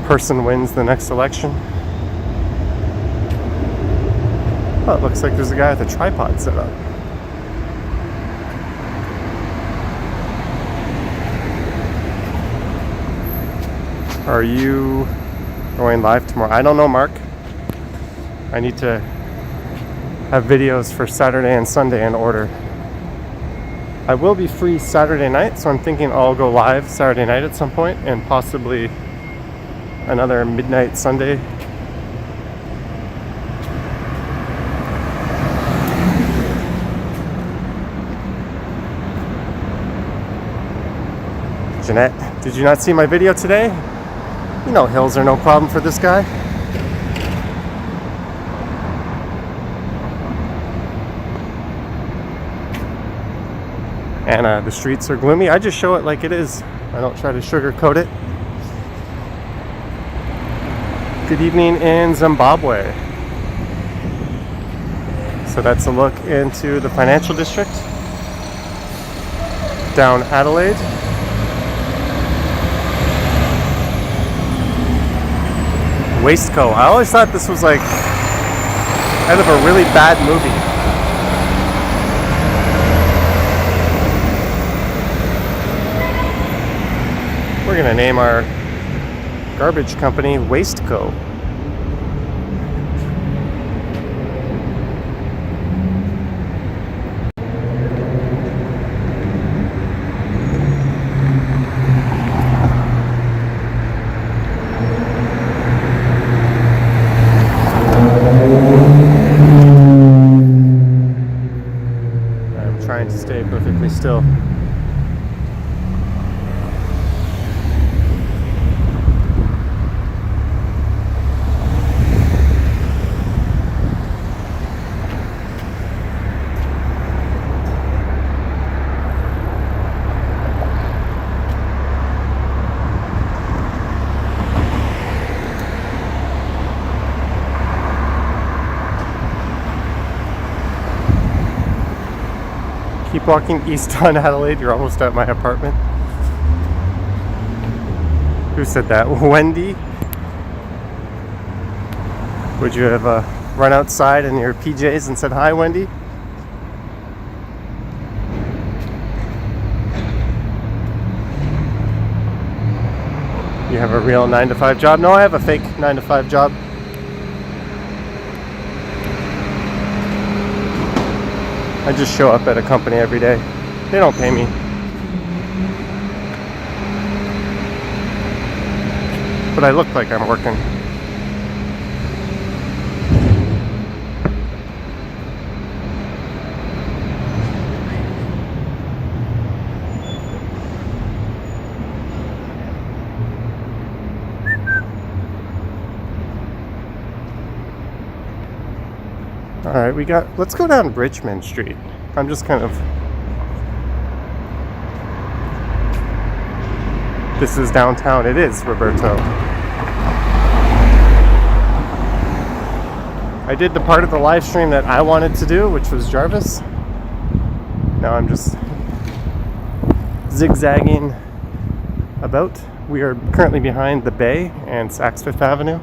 person wins the next election. Oh, it looks like there's a guy with a tripod set up. Are you going live tomorrow? I don't know, Mark. I need to have videos for Saturday and Sunday in order. I will be free Saturday night, so I'm thinking I'll go live Saturday night at some point, and possibly another midnight Sunday. Jeanette, did you not see my video today? You know hills are no problem for this guy. And the streets are gloomy. I just show it like it is. I don't try to sugarcoat it. Good evening in Zimbabwe. So that's a look into the financial district. Down Adelaide. Waistcoat. I always thought this was like kind of a really bad movie. We're gonna name our garbage company Waistcoat. I'm trying to stay perfectly still. Keep walking east on Adelaide, you're almost at my apartment. Who said that? Wendy? Would you have run outside in your PJs and said hi, Wendy? You have a real 9-to-5 job? No, I have a fake 9-to-5 job. I just show up at a company every day. They don't pay me. But I look like I'm working. Alright, let's go down Richmond Street. I'm just kind of... This is downtown. It is, Roberto. I did the part of the live stream that I wanted to do, which was Jarvis. Now I'm just zigzagging about. We are currently behind the Bay and Saks Fifth Avenue.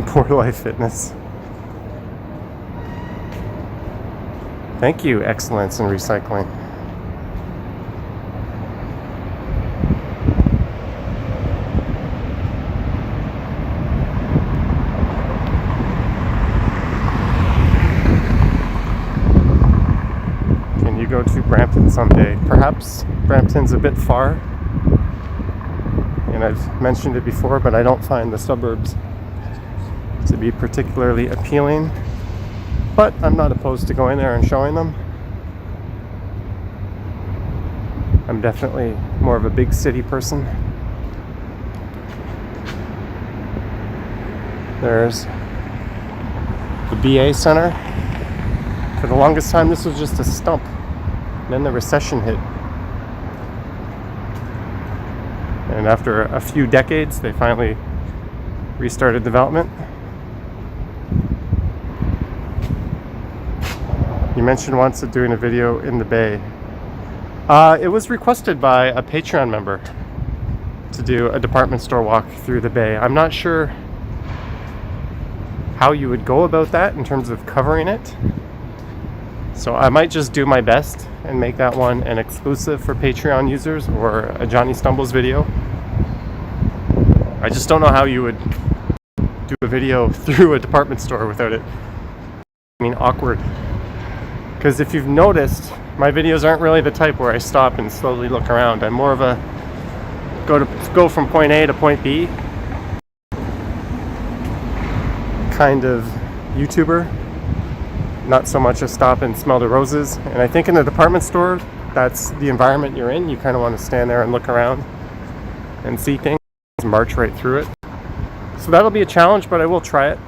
Poor Life Fitness. Thank you, Excellence in Recycling. Can you go to Brampton someday? Perhaps. Brampton's a bit far. And I've mentioned it before, but I don't find the suburbs to be particularly appealing. but I'm not opposed to going there and showing them. I'm definitely more of a big city person. There's the BA Center. For the longest time, this was just a stump. And then the recession hit. And after a few decades, they finally restarted development. You mentioned once of doing a video in the Bay. It was requested by a Patreon member to do a department store walk through the Bay. I'm not sure how you would go about that in terms of covering it. So I might just do my best and make that one an exclusive for Patreon users or a Johnny Stumbles video. I just don't know how you would do a video through a department store without it being awkward. Because if you've noticed, my videos aren't really the type where I stop and slowly look around. I'm more of a go from point A to point B kind of YouTuber. Not so much a stop and smell the roses. And I think in a department store, that's the environment you're in. You kind of want to stand there and look around and see things, march right through it. So that'll be a challenge, but I will try it.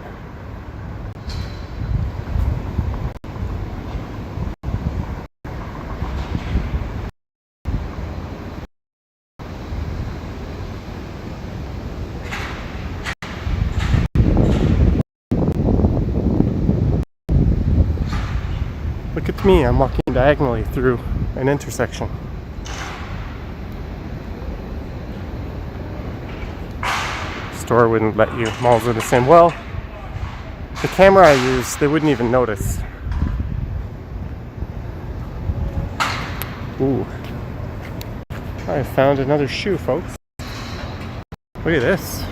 Look at me, I'm walking diagonally through an intersection. Store wouldn't let you, malls are the same. Well, the camera I use, they wouldn't even notice. Ooh. I found another shoe, folks. Look at this.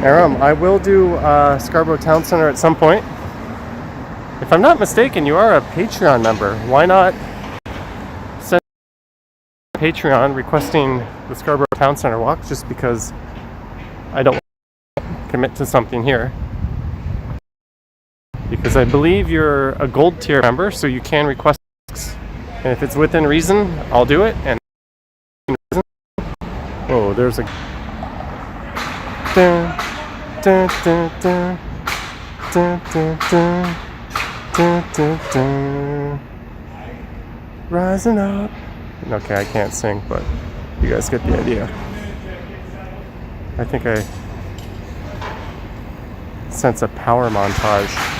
Aram, I will do Scarborough Town Center at some point. If I'm not mistaken, you are a Patreon member. Why not send a Patreon requesting the Scarborough Town Center walk, just because I don't want to commit to something here. Because I believe you're a gold tier member, so you can request. And if it's within reason, I'll do it. And oh, there's a dun, dun, dun, dun, dun, dun, dun, dun, dun, dun. Rising up. Okay, I can't sing, but you guys get the idea. I think I sense a power montage.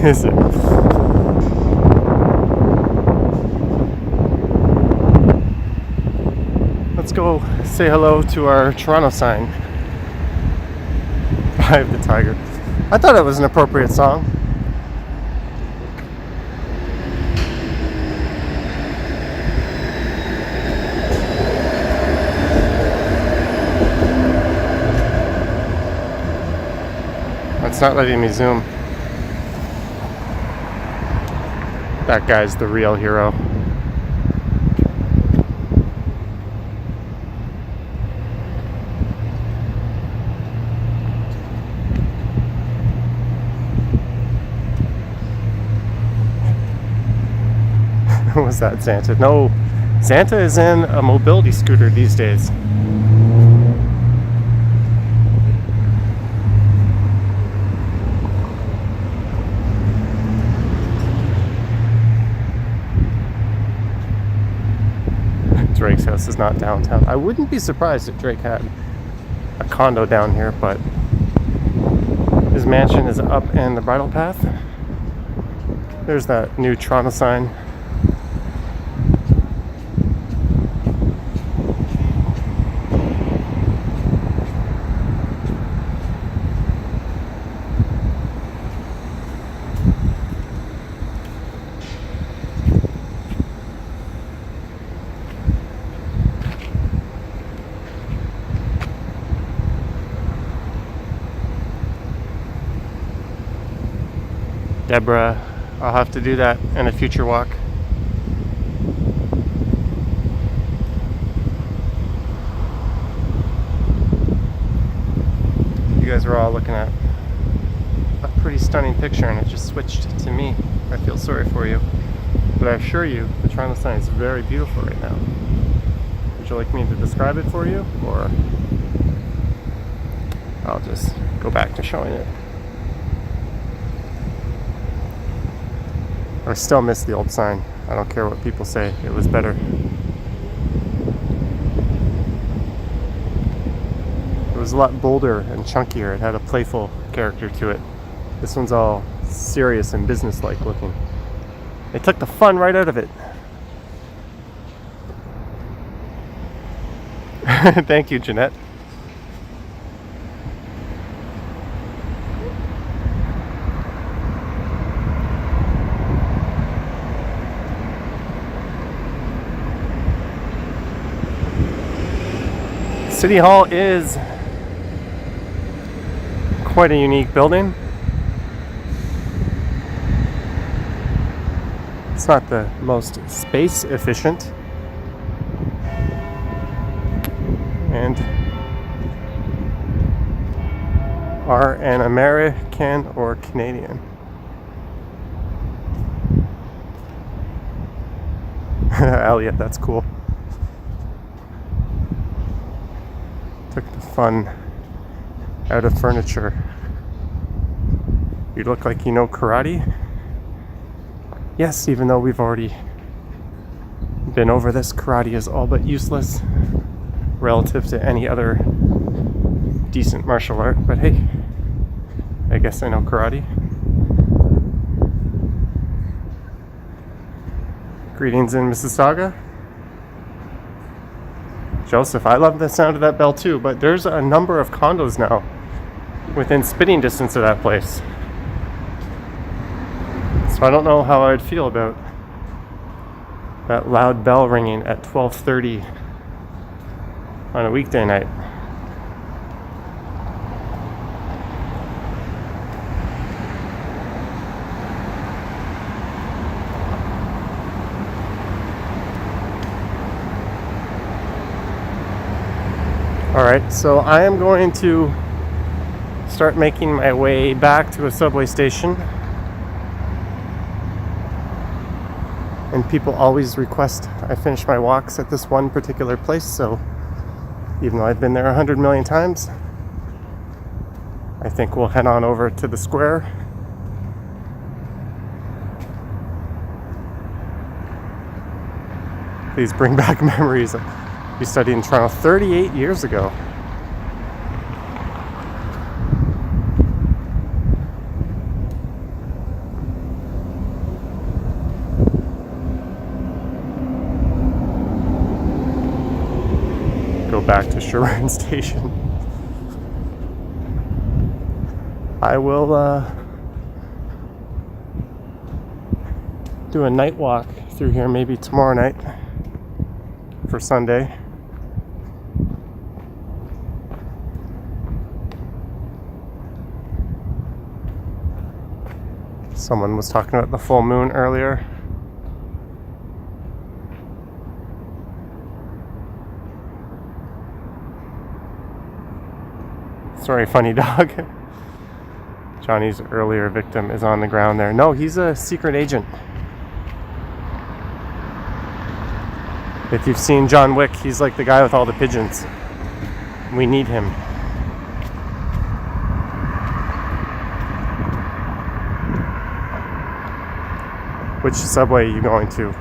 Is it? Let's go say hello to our Toronto sign. Eye of the Tiger. I thought it was an appropriate song. It's not letting me zoom. That guy's the real hero. Was that Xanta? No, Xanta is in a mobility scooter these days. Drake's house is not downtown. I wouldn't be surprised if Drake had a condo down here, but his mansion is up in the bridle path. There's that new Toronto sign. Deborah. I'll have to do that in a future walk. You guys are all looking at a pretty stunning picture and it just switched to me. I feel sorry for you. But I assure you, the Toronto sign is very beautiful right now. Would you like me to describe it for you? Or I'll just go back to showing it. I still miss the old sign. I don't care what people say. It was better. It was a lot bolder and chunkier. It had a playful character to it. This one's all serious and businesslike looking. They took the fun right out of it. Thank you, Jeanette. City Hall is quite a unique building. It's not the most space efficient, and are an American or Canadian. Elliot, that's cool. Took the fun out of furniture. You look like you know karate. Yes, even though we've already been over this, karate is all but useless relative to any other decent martial art. But hey, I guess I know karate. Greetings in Mississauga. Joseph, I love the sound of that bell too, but there's a number of condos now within spitting distance of that place. So I don't know how I'd feel about that loud bell ringing at 12:30 on a weekday night. Alright, so I am going to start making my way back to a subway station. And people always request I finish my walks at this one particular place, so even though I've been there 100 million times, I think we'll head on over to the square. Please bring back memories. We studied in Toronto 38 years ago. Go back to Sherburne Station. I will do a night walk through here maybe tomorrow night for Sunday. Someone was talking about the full moon earlier. Sorry, funny dog. Johnny's earlier victim is on the ground there. No, he's a secret agent. If you've seen John Wick, he's like the guy with all the pigeons. We need him. Which subway are you going to?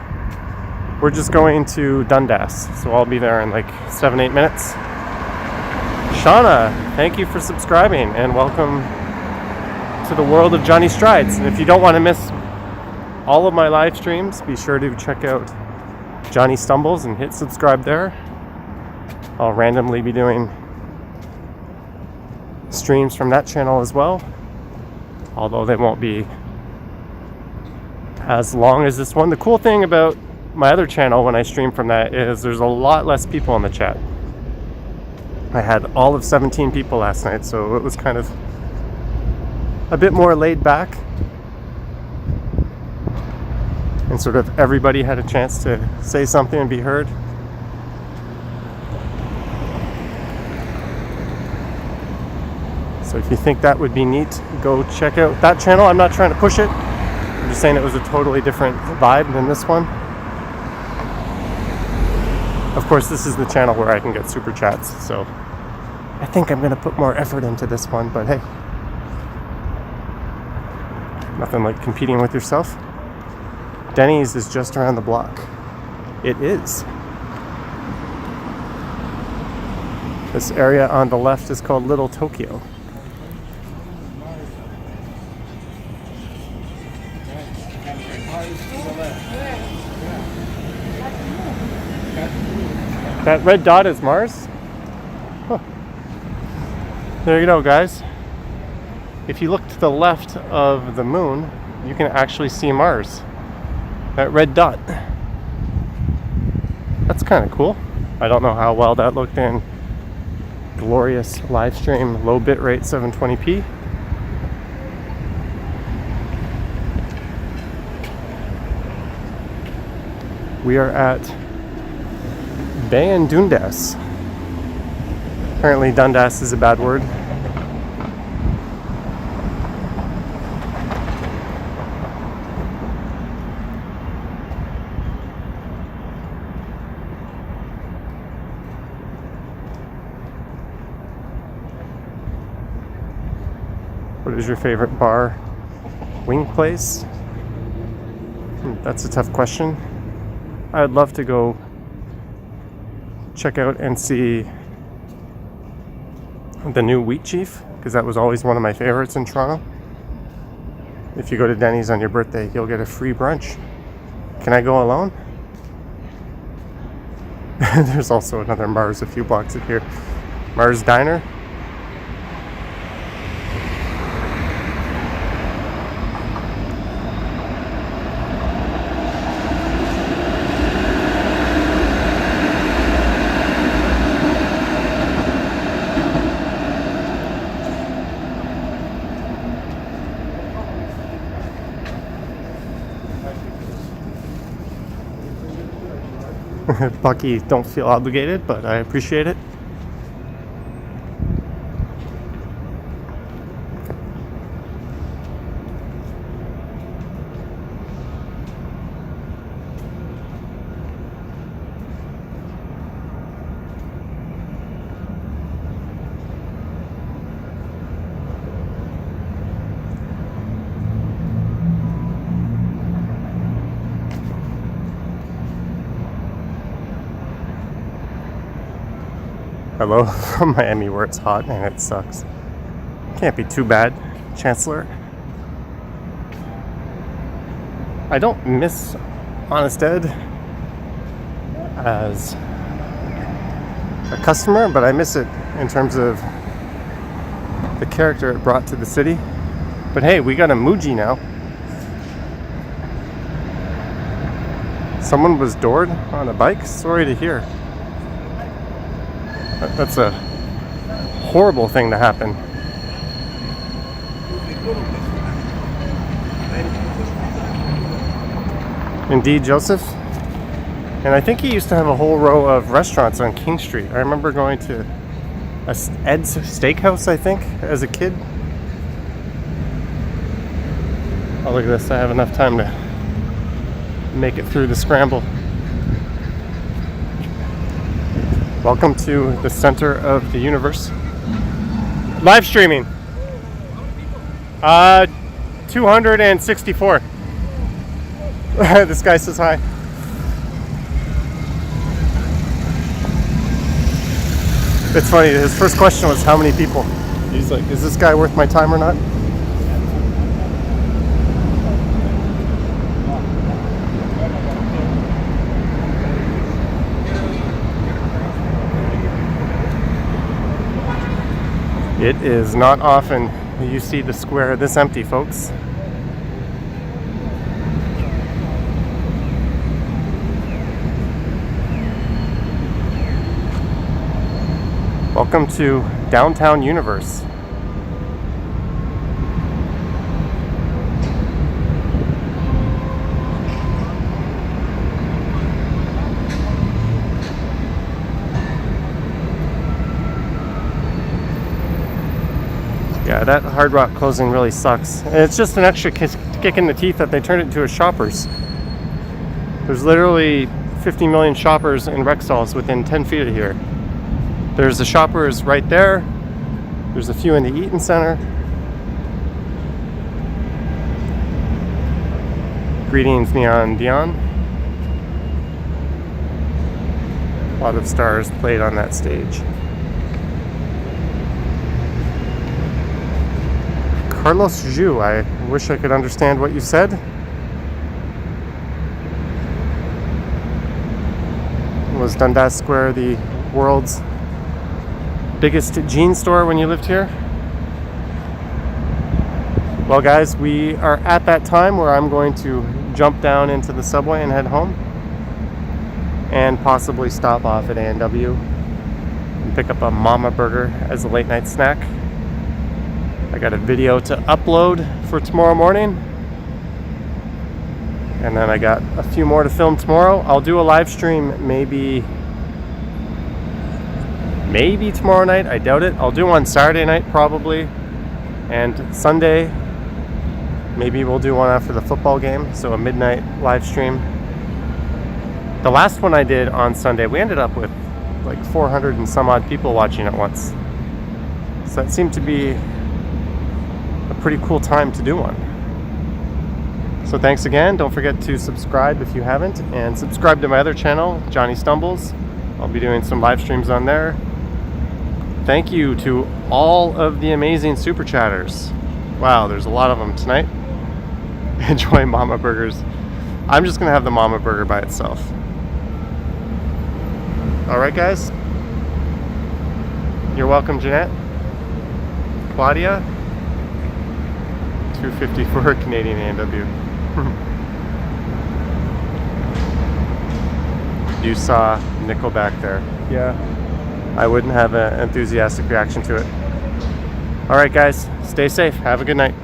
We're just going to Dundas, so I'll be there in like 7-8 minutes. Shauna, thank you for subscribing and welcome to the world of Johnny Strides. And if you don't want to miss all of my live streams, be sure to check out Johnny Stumbles and hit subscribe there. I'll randomly be doing streams from that channel as well, although they won't be as long as this one. The cool thing about my other channel when I stream from that is there's a lot less people in the chat. I had all of 17 people last night, so it was kind of a bit more laid back. and sort of everybody had a chance to say something and be heard. So if you think that would be neat, go check out that channel. I'm not trying to push it. I'm just saying it was a totally different vibe than this one. Of course, this is the channel where I can get super chats, so I think I'm gonna put more effort into this one, but hey, nothing like competing with yourself. Denny's is just around the block. It is. This area on the left is called Little Tokyo. That red dot is Mars? Huh. There you go, guys. If you look to the left of the moon, you can actually see Mars. That red dot. That's kind of cool. I don't know how well that looked in glorious live stream, low bit rate 720p. We are at Bay and Dundas. Apparently Dundas is a bad word. What is your favorite bar wing place? That's a tough question. I'd love to go check out and see the new Wheat Chief, because that was always one of my favorites in Toronto. If you go to Denny's on your birthday, you'll get a free brunch. Can I go alone? There's also another Mars a few blocks up here. Mars Diner. Bucky, don't feel obligated, but I appreciate it. Hello from Miami, where it's hot and it sucks. Can't be too bad, Chancellor. I don't miss Honest Ed as a customer, but I miss it in terms of the character it brought to the city. But hey, we got a Muji now. Someone was doored on a bike? Sorry to hear. That's a horrible thing to happen. Indeed, Joseph. And I think he used to have a whole row of restaurants on King Street. I remember going to Ed's Steakhouse, I think, as a kid. Oh, look at this. I have enough time to make it through the scramble. Welcome to the center of the universe. Live streaming. 264. This guy says hi. It's funny, his first question was how many people? He's like, is this guy worth my time or not? It is not often you see the square this empty, folks. Welcome to Downtown Universe. Yeah, that Hard Rock closing really sucks. And it's just an extra kick in the teeth that they turned it into a Shoppers. There's literally 50 million Shoppers and Rexalls within 10 feet of here. There's the Shoppers right there. There's a few in the Eaton Center. Greetings, Neon Dion. A lot of stars played on that stage. Carlos Zhu, I wish I could understand what you said. Was Dundas Square the world's biggest jean store when you lived here? Well guys, we are at that time where I'm going to jump down into the subway and head home, and possibly stop off at A&W and pick up a Mama Burger as a late night snack. I got a video to upload for tomorrow morning, and then I got a few more to film tomorrow. I'll do a live stream maybe tomorrow night. I doubt it. I'll do one Saturday night probably, and Sunday maybe we'll do one after the football game, so a midnight live stream. The last one I did on Sunday, we ended up with like 400 and some odd people watching at once, so that seemed to be a pretty cool time to do one. So thanks again. Don't forget to subscribe if you haven't, and subscribe to my other channel, Johnny Stumbles. I'll be doing some live streams on there. Thank you to all of the amazing super chatters. Wow, there's a lot of them tonight. Enjoy Mama Burgers. I'm just gonna have the Mama Burger by itself. All right, guys. You're welcome, Jeanette. Claudia. 250 for Canadian A&W. You saw Nickelback there. Yeah. I wouldn't have an enthusiastic reaction to it. All right, guys. Stay safe. Have a good night.